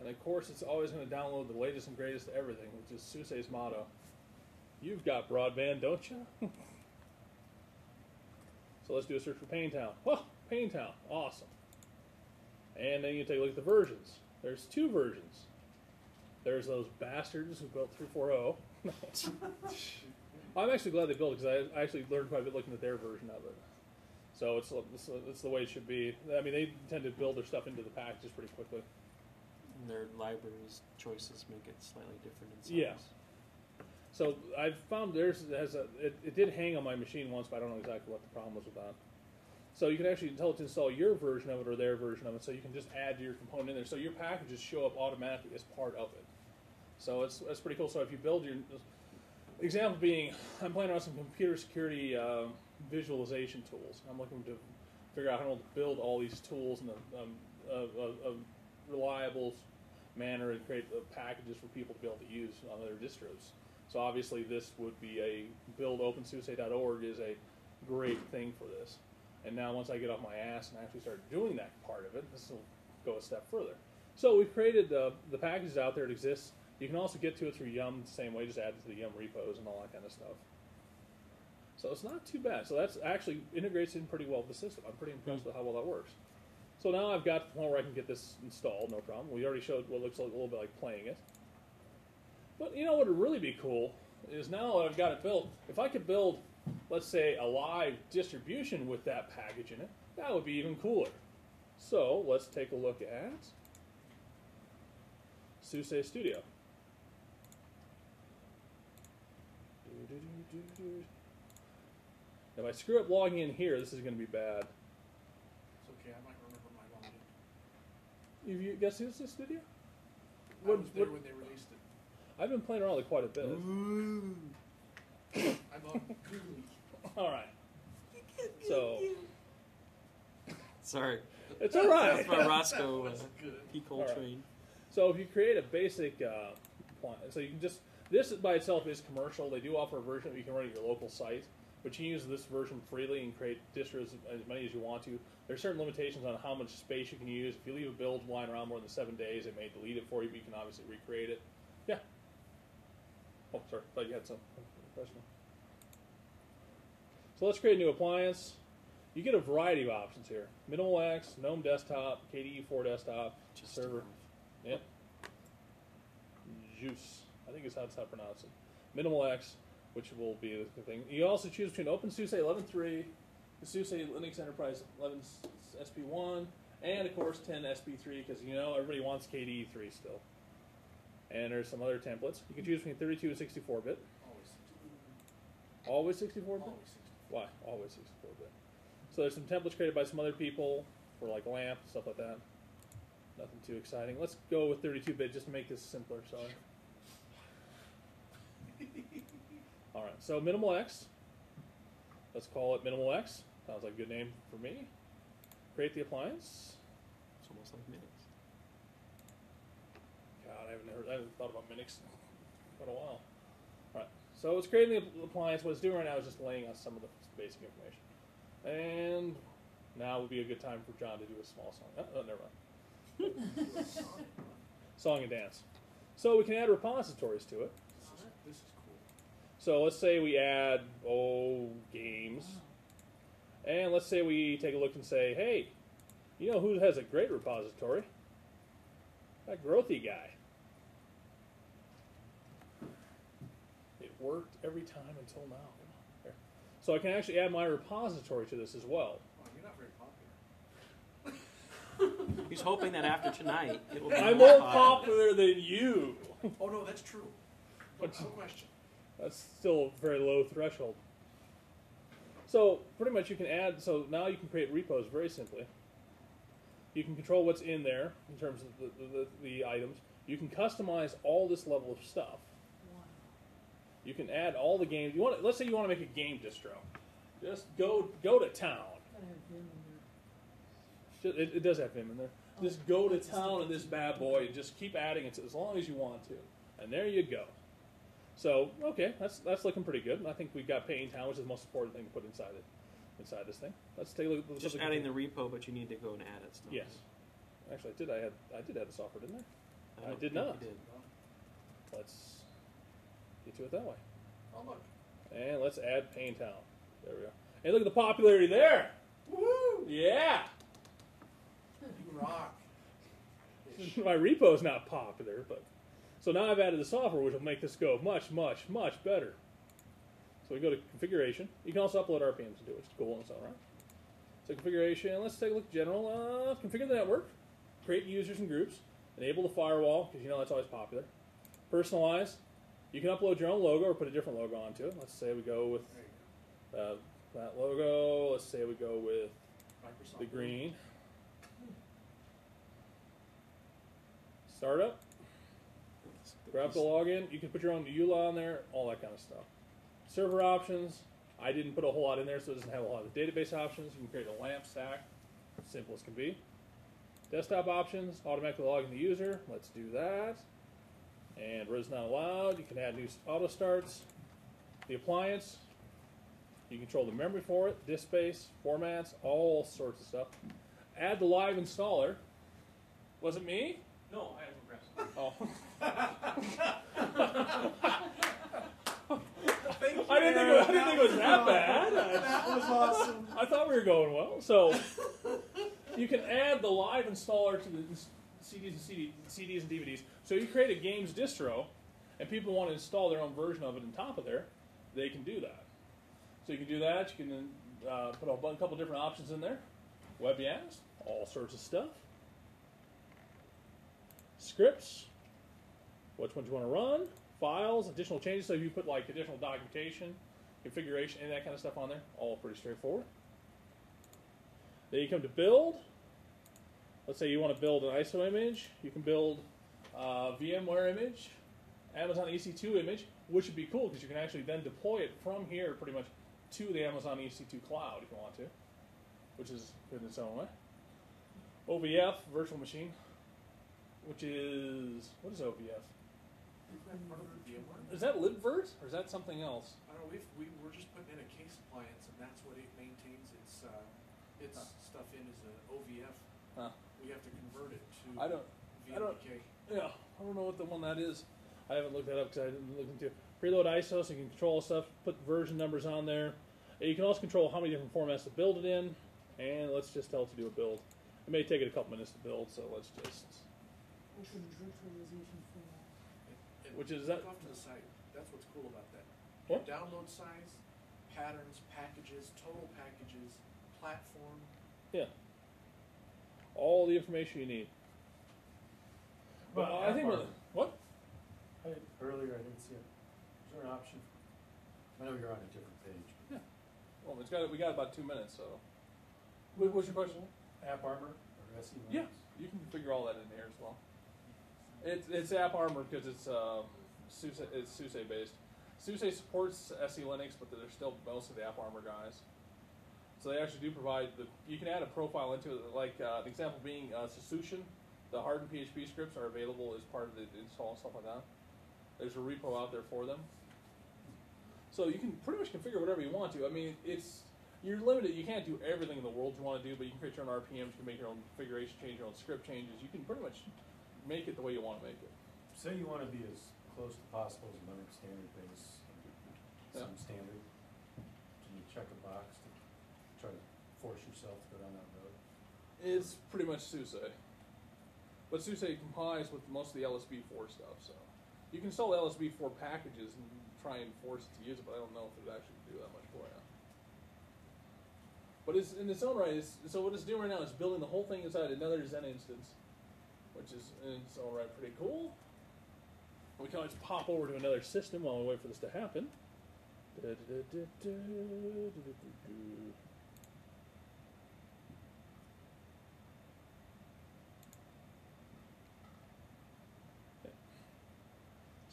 And of course, it's always going to download the latest and greatest of everything, which is SuSe's motto. You've got broadband, don't you? So let's do a search for Paintown. Oh, Paintown, awesome. And then you take a look at the versions. There's 2 versions. There's those bastards who built 3.4.0. I'm actually glad they built it because I actually learned quite a bit looking at their version of it. So it's the way it should be. I mean, they tend to build their stuff into the packages pretty quickly. And their libraries choices make it slightly different in size. Yeah. So I've found theirs has it did hang on my machine once, but I don't know exactly what the problem was with that. So you can actually tell it to install your version of it or their version of it, so you can just add your component in there. So your packages show up automatically as part of it. So that's pretty cool. So if you build your example being, I'm playing around some computer security visualization tools. I'm looking to figure out how to build all these tools in a reliable manner and create packages for people to be able to use on their distros. So obviously this would be a build opensuse.org is a great thing for this. And now once I get off my ass and actually start doing that part of it, this will go a step further. So we've created the packages out there that exist. You can also get to it through Yum the same way, just add it to the Yum repos and all that kind of stuff. So it's not too bad. So that's actually integrates in pretty well with the system. I'm pretty impressed with how well that works. So now I've got the point where I can get this installed, no problem. We already showed what looks like a little bit like playing it. But you know what would really be cool is now that I've got it built, if I could build, let's say, a live distribution with that package in it, that would be even cooler. So let's take a look at SuSe Studio. If I screw up logging in here, this is going to be bad. It's okay, I might remember my login. You guys see SuSe Studio? I was there when they released it. I've been playing around with it quite a bit. I'm on Google. All right. So Sorry. it's all right. That's my Roscoe That's good. P. All right. Coltrane. So if you create a basic so you can just, this by itself is commercial. They do offer a version that you can run at your local site, but you can use this version freely and create distros as many as you want to. There are certain limitations on how much space you can use. If you leave a build lying around more than 7 days, it may delete it for you, but you can obviously recreate it. Yeah. Oh, sorry. Thought you had some question. So let's create a new appliance. You get a variety of options here. Minimal X, GNOME Desktop, KDE4 Desktop, Just server. enough. Yep. Juice. I think is how to pronounce it. Minimal X, which will be the thing. You also choose between OpenSUSE 11.3, the SuSe Linux Enterprise 11 SP1, and of course 10 SP3, because you know everybody wants KDE3 still. And there's some other templates. You can choose between 32 and 64-bit. Always 64-bit? Always 64. Why? Always 64-bit. So there's some templates created by some other people for like LAMP, stuff like that. Nothing too exciting. Let's go with 32-bit just to make this simpler, sorry. All right, so Minimal X. Let's call it Minimal X. Sounds like a good name for me. Create the appliance. It's almost like Minix. God, I haven't thought about Minix in quite a while. All right, so it's creating the appliance. What it's doing right now is just laying out some of the basic information. And now would be a good time for John to do a small song. Oh, never mind. Song and dance. So we can add repositories to it. This is cool. So let's say we add, games. And let's say we take a look and say, hey, you know who has a great repository? That Grothy guy. It worked every time until now. There. So I can actually add my repository to this as well. Oh, you're not very popular. He's hoping that after tonight it will be I'm more more popular. popular than you. Oh no, that's true. No question. That's still a very low threshold. So pretty much you can add, so now you can create repos very simply. You can control what's in there in terms of the items. You can customize all this level of stuff. Wow. You can add all the games. You want. Let's say you want to make a game distro. Just go to town. Gotta have Vim in there. It does have Vim in there. Just go to town in this bad boy and just keep adding it as long as you want to. And there you go. So okay, that's looking pretty good. And I think we've got Paint Town, which is the most important thing to put inside this thing. Let's take a look. Just adding the repo, but you need to go and add it still. Yes. Actually, I did add the software, didn't I? don't did think not. you did. Let's get to it that way. Oh, look. And let's add Paint Town. There we go. And look at the popularity there. Woo! Yeah. You rock. My repo is not popular, but so now I've added the software, which will make this go much, much, much better. So we go to configuration. You can also upload RPMs into it, which is cool in its own right. So configuration. Let's take a look at general. Configure the network. Create users and groups. Enable the firewall because you know that's always popular. Personalize. You can upload your own logo or put a different logo onto it. Let's say we go with that logo. Let's say we go with Microsoft the green. Startup. Grab the login. You can put your own EULA on there, all that kind of stuff. Server options. I didn't put a whole lot in there, so it doesn't have a lot of the database options. You can create a LAMP stack. Simple as can be. Desktop options. Automatically log in the user. Let's do that. And RIS not allowed. You can add new auto starts. The appliance. You control the memory for it, disk space, formats, all sorts of stuff. Add the live installer. Was it me? No, I haven't pressed. Oh. I didn't think it was that bad. That was awesome. I thought we were going well. So you can add the live installer to the CDs and DVDs. So you create a games distro, and people want to install their own version of it on top of there, they can do that. So you can do that. You can put a couple different options in there. Web yams, all sorts of stuff. Scripts, which ones you want to run. Files, additional changes. So if you put like additional documentation, configuration, and that kind of stuff on there, all pretty straightforward. Then you come to build. Let's say you want to build an ISO image. You can build a VMware image, Amazon EC2 image, which would be cool because you can actually then deploy it from here pretty much to the Amazon EC2 cloud if you want to, which is good in its own way. OVF, virtual machine, which is, what is OVF? Is that libvirt or is that something else? I don't know. We're just putting in a case appliance, and that's what it maintains its stuff in as an OVF. Huh. We have to convert it to I VMDK. don't know what the one that is. I haven't looked that up because I didn't look into it. Preload ISO, so you can control stuff, put version numbers on there. And you can also control how many different formats to build it in. And let's just tell it to do a build. It may take it a couple minutes to build, so let's just. Open virtualization format. And Which is look that? off to the side. That's what's cool about that. What? Download size, patterns, packages, total packages, platform. Yeah. All the information you need. But I think what? Earlier I didn't see it. Is there an option? I know you're on a different page. Yeah. Well, we got about 2 minutes, so. What's your question? App Armor or SE Linux? Yeah, you can figure all that in here as well. It's App Armor because it's SuSe based. SuSe supports SE Linux, but they're still mostly the App Armor guys. So they actually do provide you can add a profile into it. Like the example being SuSe, the hardened PHP scripts are available as part of the install and stuff like that. There's a repo out there for them. So you can pretty much configure whatever you want to. I mean, you're limited. You can't do everything in the world you want to do, but you can create your own RPMs. You can make your own configuration change, your own script changes. You can pretty much make it the way you want to make it. Say you want to be as close as possible as a Linux standard base, some standard. Can you check a box to try to force yourself to go down that road? It's pretty much SuSe. But SuSe complies with most of the LSB4 stuff, so. You can install LSB4 packages and try and force it to use it, but I don't know if it would actually do that much for you. But it's in its own right, so what it's doing right now is building the whole thing inside another Zen instance, which is in its own right pretty cool. We can always pop over to another system while we wait for this to happen.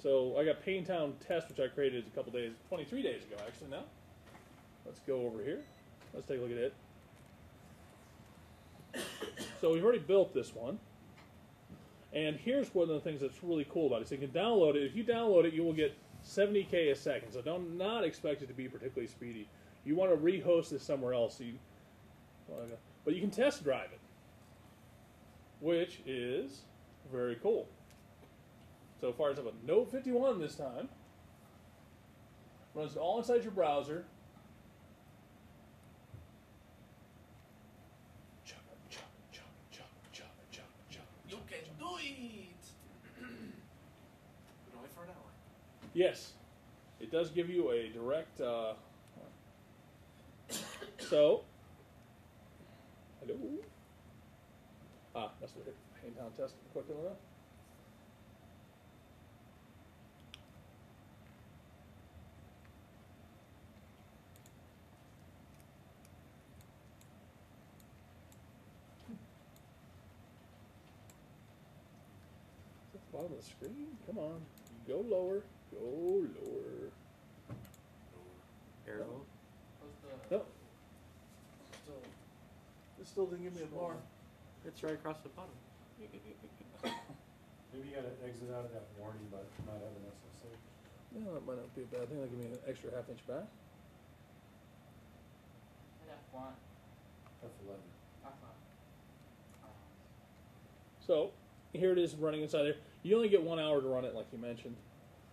So I got Paint Town test, which I created a couple days, 23 days ago actually now. Let's go over here. Let's take a look at it. So we've already built this one. And here's one of the things that's really cool about it. So you can download it. If you download it, you will get 70K a second, so don't not expect it to be particularly speedy. You want to rehost this somewhere else, so but you can test drive it, which is very cool. So far, it's a Note 51 this time. Runs all inside your browser. You can do it! But only for an hour. Yes, it does give you a direct. So, hello. That's what hang down test quick enough. Bottom of the screen? Come on. Go lower. Go lower. Arrow. No. It still didn't give me a bar. It's right across the bottom. Maybe you gotta exit out of that warning, but not have an SSH. No, that might not be a bad thing. They'll give me an extra half-inch back. F1. F11. So, here it is running inside there. You only get 1 hour to run it, like you mentioned.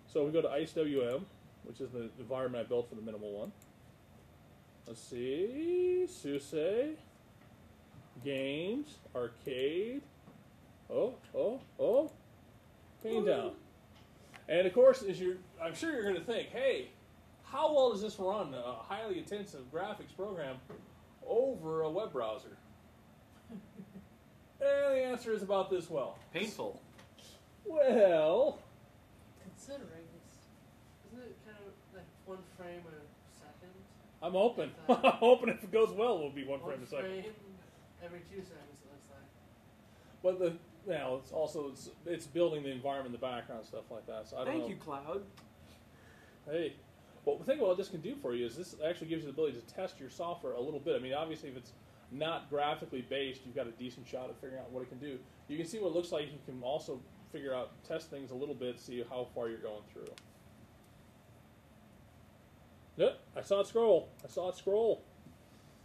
So we go to IceWM, which is the environment I built for the minimal one. Let's see, SuSe, games, arcade. Pain down. And of course, I'm sure you're going to think, hey, how well does this run a highly intensive graphics program over a web browser? And the answer is about this well. Painful. Well, Considering isn't it kind of like 1 frame a second? I'm hoping. I'm hoping if it goes well, it'll be 1 frame a second. Frame every 2 seconds, it looks like. But it's also it's building the environment in the background, stuff like that. So I don't know. Thank you, Cloud. Hey, well, the thing about what this can do for you is this actually gives you the ability to test your software a little bit. I mean, obviously, if it's not graphically based, you've got a decent shot at figuring out what it can do. You can see what it looks like. You can also figure out, test things a little bit, see how far you're going through. Yep, I saw it scroll.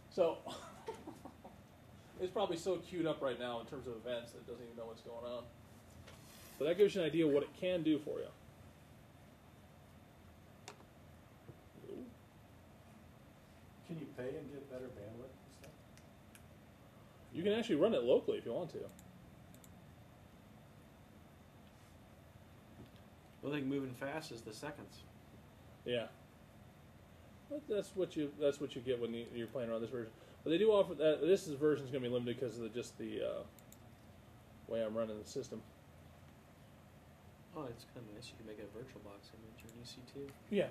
So, it's probably so queued up right now in terms of events that it doesn't even know what's going on. But that gives you an idea of what it can do for you. Can you pay and get better bandwidth and stuff? You can actually run it locally if you want to. The only thing moving fast is the seconds. Yeah. But that's what you get when you're playing around this version. But they do offer that. This version is going to be limited because of just the way I'm running the system. Oh, it's kind of nice. You can make a VirtualBox image or an EC2. Yeah.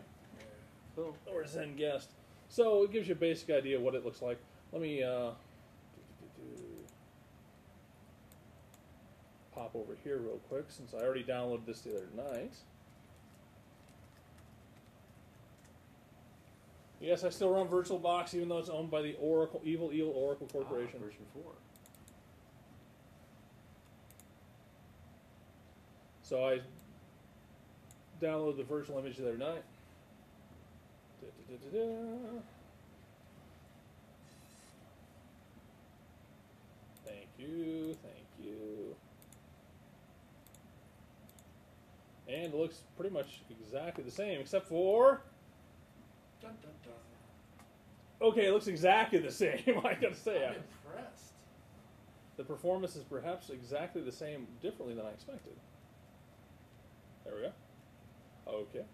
Cool. Or Zen Guest. So it gives you a basic idea of what it looks like. Let me pop over here real quick since I already downloaded this the other night. Yes, I still run VirtualBox even though it's owned by the evil Oracle Corporation. Version 4. So I downloaded the virtual image the other night. Thank you. And it looks pretty much exactly the same, except for... Dun, dun, dun. Okay, it looks exactly the same, I gotta say. I'm impressed. The performance is perhaps exactly the same, differently than I expected. There we go. Okay.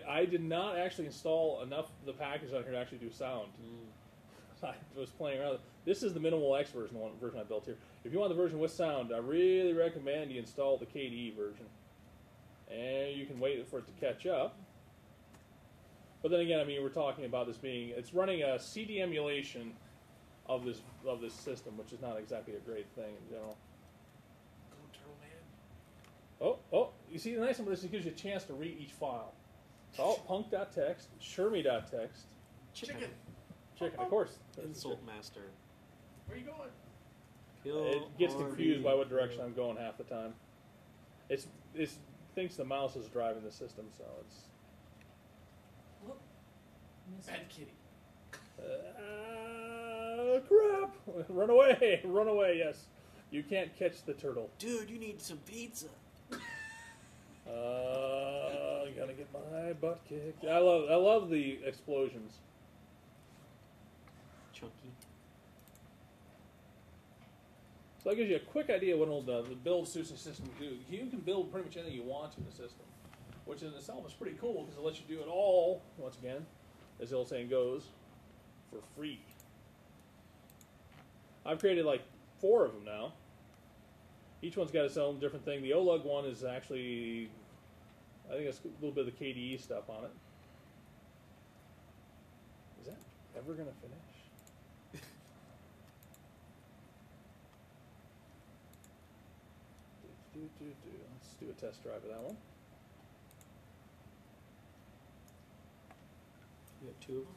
I did not actually install enough of the package on here to actually do sound. I was playing around. This is the Minimal X version, the version I built here. If you want the version with sound, I really recommend you install the KDE version. And you can wait for it to catch up. But then again, I mean, we're talking about this being, it's running a CD emulation of this system, which is not exactly a great thing in general. Oh, you see, the nice thing about this is it gives you a chance to read each file. So, punk.txt, shermy.txt. Chicken, of course. Insult master. where are you going? It gets confused by what direction I'm going half the time. It's thinks the mouse is driving the system, so it's. Whoop. Missed Bad it. kitty. Crap! Run away! Run away! Yes, you can't catch the turtle. Dude, you need some pizza. I'm gonna get my butt kicked. I love the explosions. Chunky. So that gives you a quick idea what the build SuSe system will do. You can build pretty much anything you want in the system, which in itself is pretty cool because it lets you do it all, once again, as the old saying goes, for free. I've created like 4 of them now. Each one's got its own different thing. The OLUG one is actually, I think it's a little bit of the KDE stuff on it. Is that ever going to finish? Let's do a test drive of that one. You have 2 of them?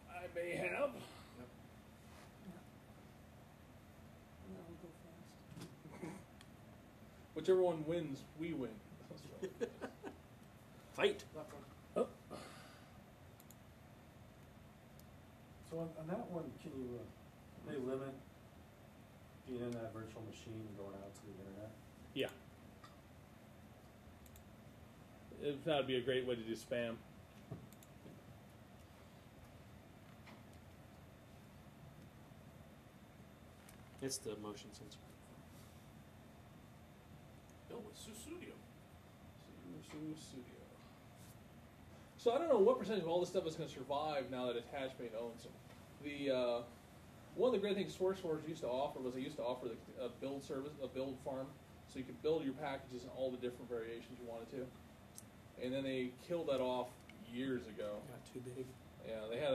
I may have. That will go fast. Whichever one wins, we win. Fight! Oh. So on that one, can you they limit being in that virtual machine and going out to the internet? Yeah. If not, it'd be a great way to do spam. It's the motion sensor. Built with SuSudio. Studio. So I don't know what percentage of all this stuff is going to survive now that Attachmate owns them. One of the great things SourceForge used to offer was they used to offer a build service, a build farm, so you could build your packages in all the different variations you wanted to. And then they killed that off years ago. Got too big. Yeah, they had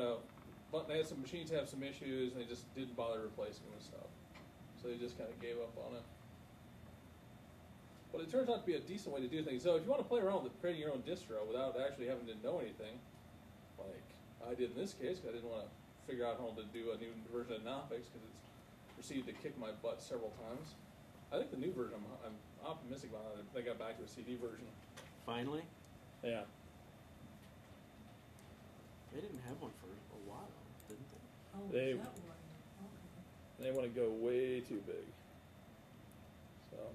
some machines have some issues, and they just didn't bother replacing them and stuff. So they just kind of gave up on it. But it turns out to be a decent way to do things. So if you want to play around with creating your own distro without actually having to know anything, like I did in this case, because I didn't want to figure out how to do a new version of Knoppix because it's proceeded to kick my butt several times. I think the new version, I'm optimistic about it. They got back to a CD version. Finally? Yeah. They didn't have one for a while, didn't they? Oh, They- that one. Okay. They want to go way too big. So,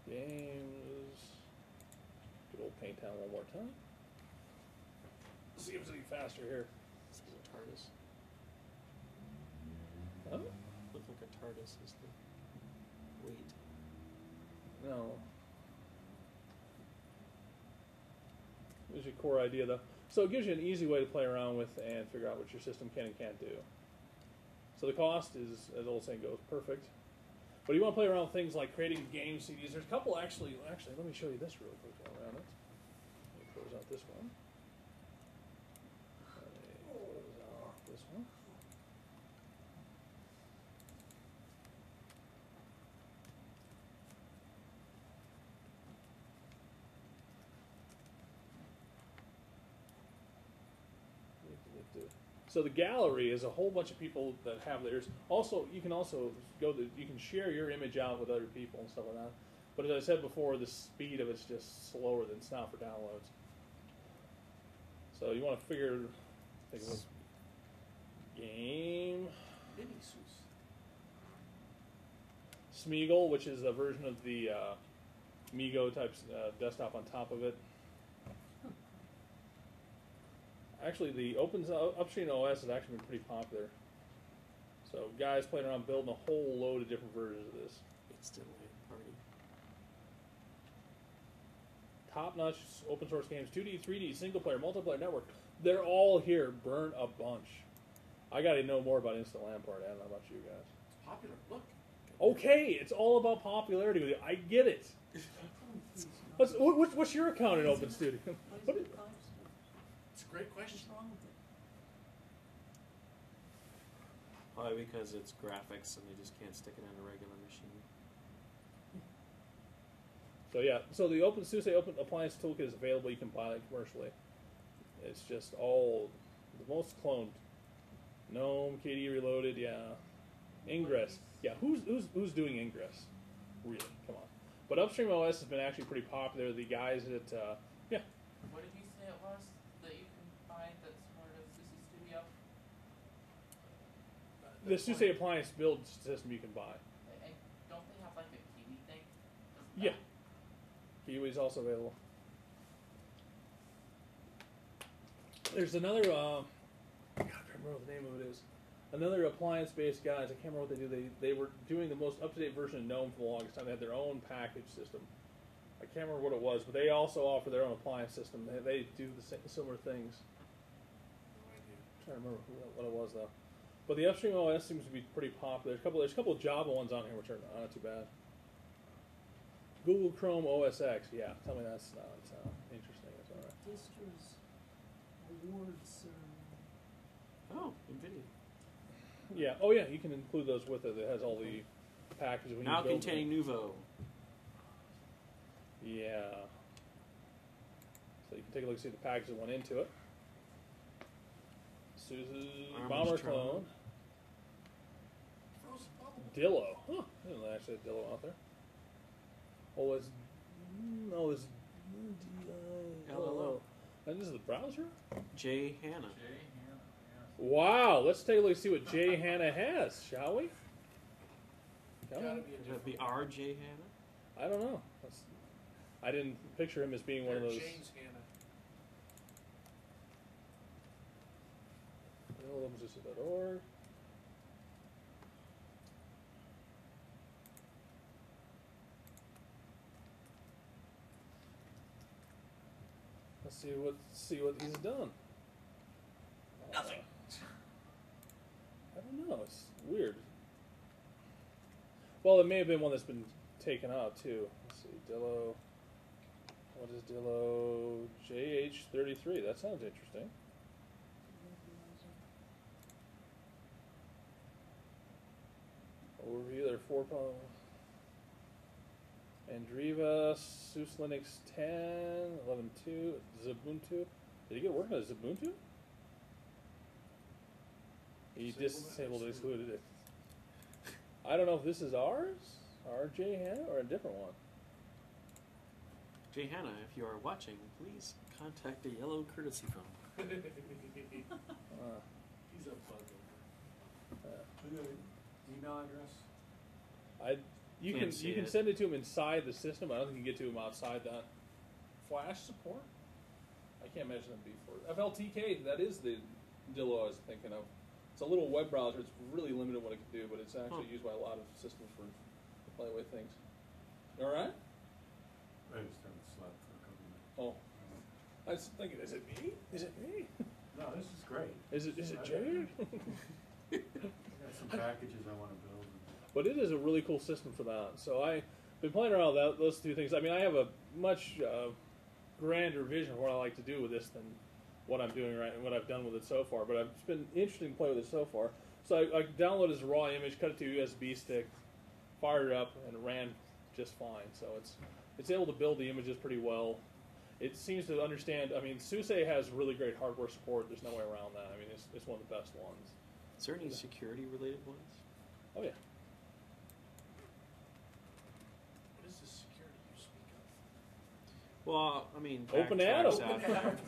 games. Good old Paint Town one more time. See if it's any faster here. This is a TARDIS. Huh? Looks like a TARDIS is the weight. No. There's your core idea, though. So it gives you an easy way to play around with and figure out what your system can and can't do. So the cost is, as the old saying goes, perfect. But you want to play around with things like creating game CDs. There's a couple actually, let me show you this real quick while we're on it. Let me close out this one. Let me close out this one. So the gallery is a whole bunch of people that have theirs. Also, you can you can share your image out with other people and stuff like that. But as I said before, the speed of it's just slower than it's not for downloads. So you want to think of a game. Mini SuSe. Smeagol, which is a version of the Migo type desktop on top of it. Actually, the upstream OS has actually been pretty popular. So guys playing around building a whole load of different versions of this. Instantly party. Top-notch open source games, 2D, 3D, single-player, multiplayer network. They're all here. Burn a bunch. I got to know more about Instant Lampard. I don't know about you guys. It's popular. Look. Okay, it's all about popularity with you. I get it. What's your account in Open Studio? What is- It's a great question. What's wrong with it? Probably because it's graphics and they just can't stick it on a regular machine. So yeah, so the SuSe Open Appliance Toolkit is available. You can buy it commercially. It's just all the most cloned. GNOME, KDE Reloaded, yeah. Ingress, yeah. Who's doing Ingress? Really? Come on. But Upstream OS has been actually pretty popular. The guys at yeah. What did you say it was that you can find that's similar to SuSe Studio? The SuSe appliance build system you can buy. Don't they have like a Kiwi thing? Yeah. Kiwi's also available. There's another, God, I can't remember what the name of it is. Another appliance-based guys, I can't remember what they do. They were doing the most up-to-date version of GNOME for the longest time. They had their own package system. I can't remember what it was, but they also offer their own appliance system. They do the similar things. I'm trying to remember what it was, though. But the Upstream OS seems to be pretty popular. There's a couple of Java ones on here which are not too bad. Google Chrome OS X, yeah. Tell me that's not interesting. That's all right. Distros award ceremony. Oh, NVIDIA. Yeah. Oh, yeah. You can include those with it. It has all the packages. When Now you build containing Nouveau. Yeah. So you can take a look and see the packages that went into it. SuSe Bomber Clone. Dillo. Huh. I didn't actually have Dillo out there. Oh, it's... No, it's... LLO. And this is the browser? J. Hannah. Wow. Let's take a look and see what J. Hannah has, shall we? Gotta be a Would that be different R. J. Hannah? I don't know. I didn't picture him as being one of those... James Hanna. LMSUSE.org. Let's see what he's done. Nothing. I don't know. It's weird. Well, it may have been one that's been taken out too. Let's see, Dillo. What is Dillo? JH33. That sounds interesting. Overview. There are 4. Andriva, SuSe Linux 10, 11.2, Ubuntu. Did he get working on Ubuntu? He disabled and excluded it. I don't know if this is ours, RJ Hannah, or a different one. J. Hannah, if you are watching, please contact the yellow courtesy phone. He's a bugger. Email address? You Can't can see it. send it to him inside the system. I don't think you can get to him outside that. Flash support? I can't imagine that before. FLTK, that is the Dillo I was thinking of. It's a little web browser. It's really limited what it can do, but it's actually used by a lot of systems for play away things. All right? I just haven't slept for a couple minutes. Oh. I was thinking, is it me? Is it me? No, this is great. Is it Jay? I got some packages I want to build. But it is a really cool system for that. So I've been playing around with those two things. I mean, I have a much grander vision of what I like to do with this than what I'm doing right and what I've done with it so far. But it's been interesting to play with it so far. So I downloaded as a raw image, cut it to a USB stick, fired it up, and it ran just fine. So it's able to build the images pretty well. It seems to understand. I mean, SuSe has really great hardware support. There's no way around that. I mean, it's one of the best ones. Is there any security-related ones? Oh yeah. What is this security you speak of? Well, I mean, Open backtracks Atom. out.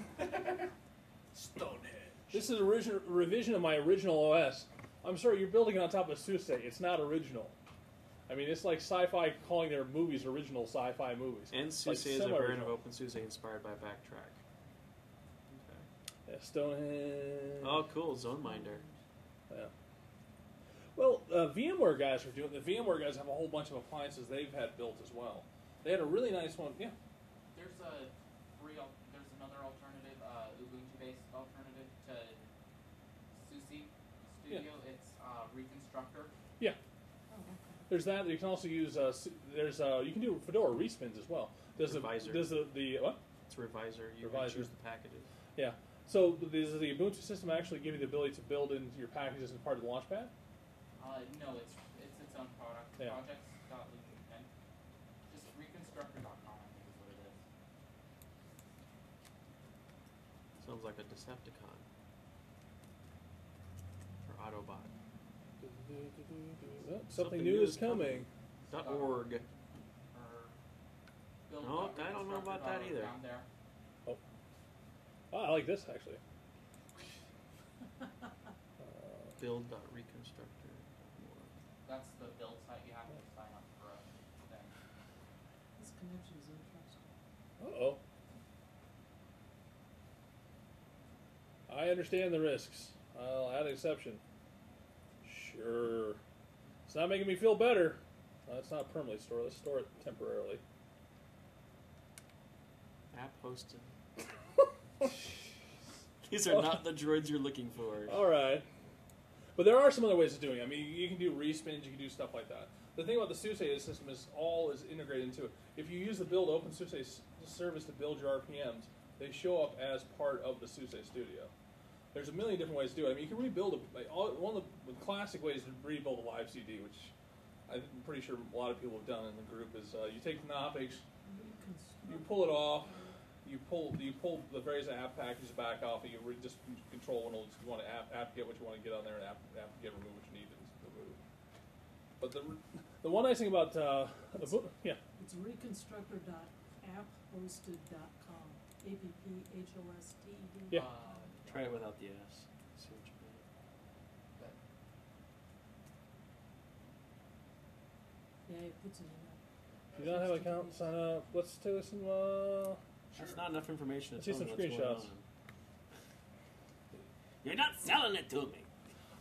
Stonehenge. This is a revision of my original OS. I'm sorry, you're building it on top of SuSe. It's not original. I mean, it's like sci-fi calling their movies original sci-fi movies. And Like SuSe is a variant of OpenSUSE inspired by Backtrack. Okay. Yeah, Stonehenge. Oh, cool. ZoneMinder. Yeah. Well, VMware guys are doing. The VMware guys have a whole bunch of appliances they've had built as well. They had a really nice one. Yeah. There's another alternative, Ubuntu-based alternative to SuSe Studio. It's Reconstructor. Yeah. There's that. You can also use. You can do Fedora respins as well. Revisor. Does the what? It's Revisor. You Revisor. can choose the packages. Yeah. So does the Ubuntu system actually give you the ability to build into your packages as part of the Launchpad? No, it's its own product. Yeah. Projects.MUGEN. Just reconstructor.com, I think is what it is. Sounds like a Decepticon. Or Autobot. Something new is coming. .org. build No, a I don't know about that either. down there. Oh, I like this actually. Build.reconstructor. That's the build site. You have to sign up for a thing. This connection is interesting. Uh-oh. I understand the risks. I'll add an exception. Sure. It's not making me feel better. It's not permanently stored. Let's store it temporarily. App hosted. These are not the droids you're looking for. All right. But there are some other ways of doing it. I mean, you can do respins, you can do stuff like that. The thing about the SuSe system is all is integrated into it. If you use the build open SuSe service to build your RPMs, they show up as part of the SuSe Studio. There's a million different ways to do it. I mean, you can rebuild one of the classic ways to rebuild a live CD, which I'm pretty sure a lot of people have done in the group, is you take the Knoppix, you pull it off, you pull the various app packages back off, and you just control one of those. You want to app get what you want to get on there, and app get remove what you need to remove. But the one nice thing about yeah. It's reconstructor.apphosted.com. APPHOSTED. Yeah. Try it without the S. See what you get. Yeah, it puts it in there. If you don't have an account, sign up. Let's do some. That's not enough information. Let's see some tell me what's going screenshots. on. You're not selling it to me.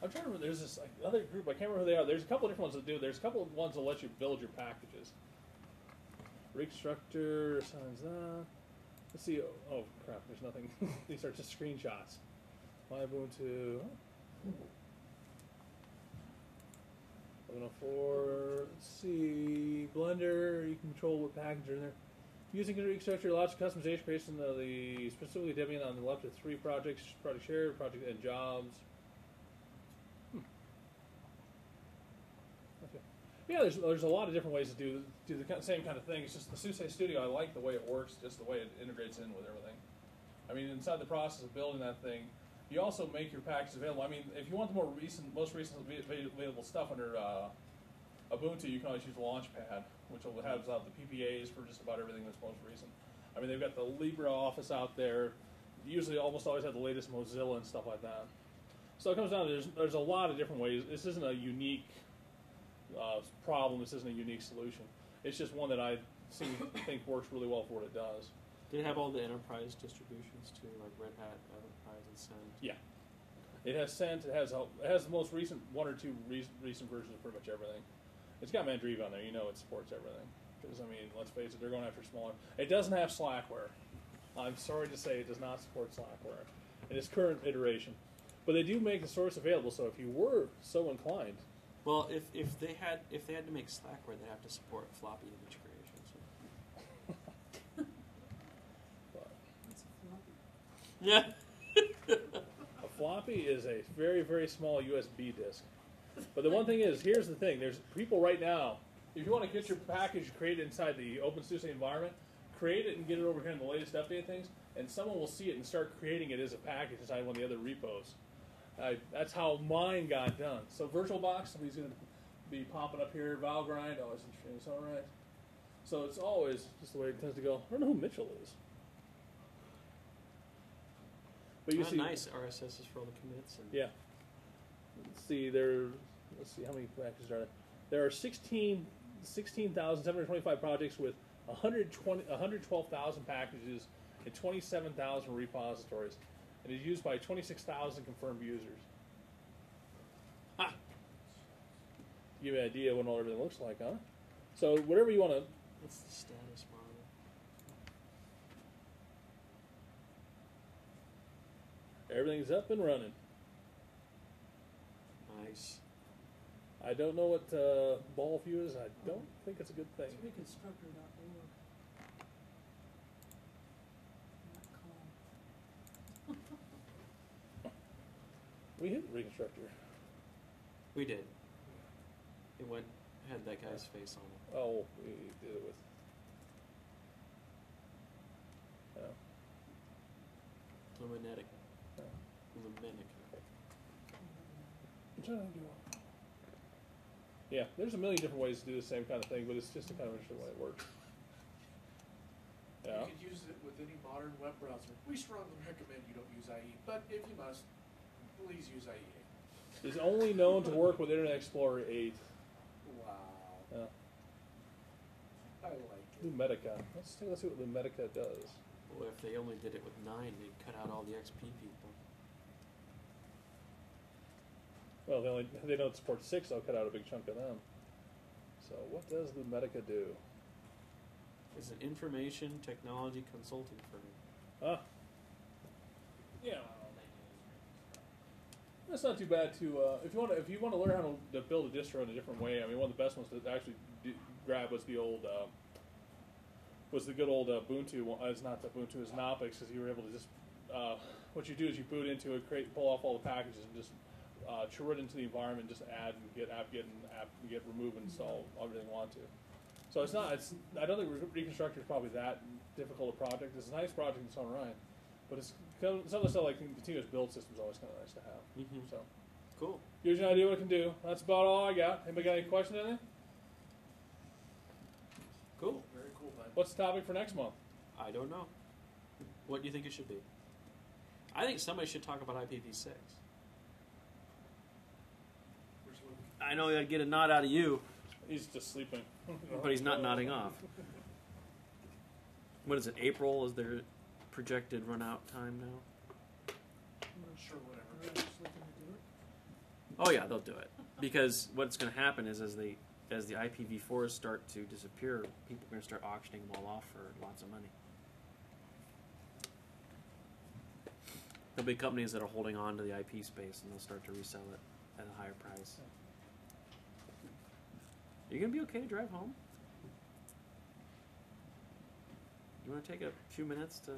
I'm trying to remember. There's this other group. I can't remember who they are. There's a couple of different ones that do. There's a couple of ones that let you build your packages. Reconstructor signs that. Let's see. Oh crap! There's nothing. These are just screenshots. My Ubuntu. 1104. Let's see. Blender. You can control what package are in there. Using Reconstructor allows customization creation of the specifically debian on the left of 3 projects: project shared, project and jobs. Okay. Yeah, there's a lot of different ways to do the same kind of thing. It's just the SuSe Studio. I like the way it works, just the way it integrates in with everything. I mean, inside the process of building that thing, you also make your packages available. I mean, if you want the most recent available stuff under Ubuntu, you can always use Launchpad, which will have out the PPAs for just about everything that's most recent. I mean, they've got the LibreOffice out there. Usually, almost always have the latest Mozilla and stuff like that. So it comes down to there's a lot of different ways. This isn't a unique problem. This isn't a unique solution. It's just one that I think works really well for what it does. Did it have all the enterprise distributions too, like Red Hat, Enterprise, and Send? Yeah. It has Sent. It has the most recent 1 or 2 recent versions of pretty much everything. It's got Mandriva on there. You know it supports everything. Because, I mean, let's face it, they're going after smaller. It doesn't have Slackware. I'm sorry to say it does not support Slackware in its current iteration. But they do make the source available, so if you were so inclined. Well, if they had to make Slackware, they'd have to support floppy image creation. So. What's a floppy? Yeah. A floppy is a very, very small USB disk. But the one thing is, here's the thing. There's people right now, if you want to get your package created inside the OpenSUSE environment, create it and get it over here in the latest update things, and someone will see it and start creating it as a package inside one of the other repos. That's how mine got done. So VirtualBox, somebody's going to be popping up here. Valgrind, always interesting. It's all right. So it's always just the way it tends to go. I don't know who Mitchell is. But you see, nice RSS is for all the commits. And yeah. Let's see how many packages are there. There are 16,725 projects with 112,000 packages and 27,000 repositories. And is used by 26,000 confirmed users. Ha! Give you an idea of what all everything looks like, huh? So whatever you want to. What's the status monitor? Everything's up and running. Nice. I don't know what ball view is. I don't think it's a good thing. It's reconstructor.org. We hit Reconstructor. We did. It had that guy's face on it. Oh, we did it with. Luminetic. Oh. Luminic. I'm trying to do. Yeah, there's a million different ways to do the same kind of thing, but it's just a kind of interesting way it works. Yeah. You could use it with any modern web browser. We strongly recommend you don't use IE, but if you must, please use IE. Is only known to work with Internet Explorer 8. Wow. Yeah. I like it. Lumetica. Let's see what Lumetica does. Well, if they only did it with 9, they'd cut out all the XP people. Well, they don't support 6, they'll cut out a big chunk of them. So what does Lumetica do? It's an information technology consulting firm. Huh? Yeah. That's not too bad to if you want to learn how to build a distro in a different way. I mean, one of the best ones to actually grab was the good old Ubuntu. It's not Ubuntu, it's Knoppix, because you were able to just what you do is you boot into it, pull off all the packages, and just churn it into the environment, just add and get apt-get remove and install everything you want to. So it's not. I don't think Reconstructor is probably that difficult a project. It's a nice project in its own right, but it's some of the stuff like continuous build system is always kind of nice to have. Mm-hmm. So cool. Gives you an idea what it can do. That's about all I got. Anybody got any questions? Anything? Cool. Very cool, bud. What's the topic for next month? I don't know. What do you think it should be? I think somebody should talk about IPv6. I know I'd get a nod out of you. He's just sleeping. But he's not nodding off. What is it? April is their projected run-out time now? Sure, whatever. Are they actually going to do it? Oh yeah, they'll do it. Because what's going to happen is as the IPv4s start to disappear, people are going to start auctioning them all off for lots of money. There'll be companies that are holding on to the IP space, and they'll start to resell it at a higher price. You going to be okay to drive home? You want to take a few minutes to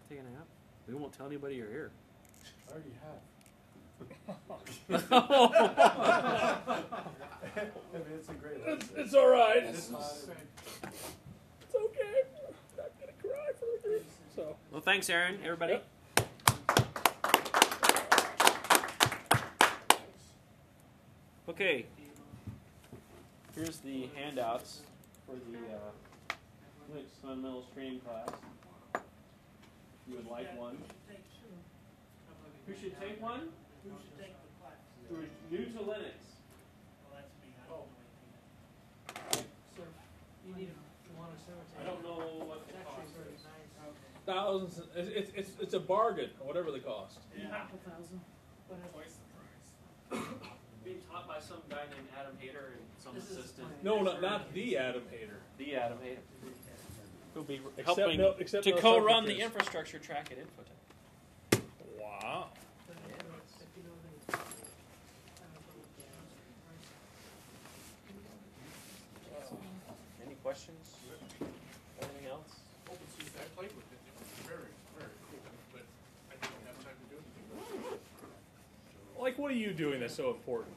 take a nap? We won't tell anybody you're here. I already have. I mean, it's a great lesson. It's all right. It's not. It's okay. I'm not gonna cry for it. So. Well, thanks, Aaron. Everybody. Yep. Okay. Here's the handouts for the Linux Fundamentals training class. You would like one? Who should take one? Who should take the class? Who's new to Linux? Well, that's me. I don't know anything. Sir, you need to want to cemetery. I don't know what It's the actually cost very is. nice. Thousands. It's a bargain, whatever the cost. Yeah. Half a thousand. But Twice the price. Being taught by some guy named Adam Hayter and some This is assistant. my- No, not the Adam Hater. The Adam Hayter. Who'll be Except helping except to no co-run the subterfuge. infrastructure track at Infotech. Wow. but if you know the, Any questions? Anything else? OpenSUSE, I played with it. It was very, very cool, but I didn't have time to do anything with it. Like, what are you doing that's so important?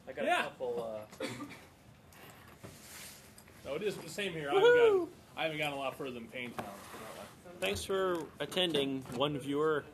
I got Yeah. a couple. No, it is the same here. I haven't gotten a lot further than Paintown. Thanks for attending, one viewer.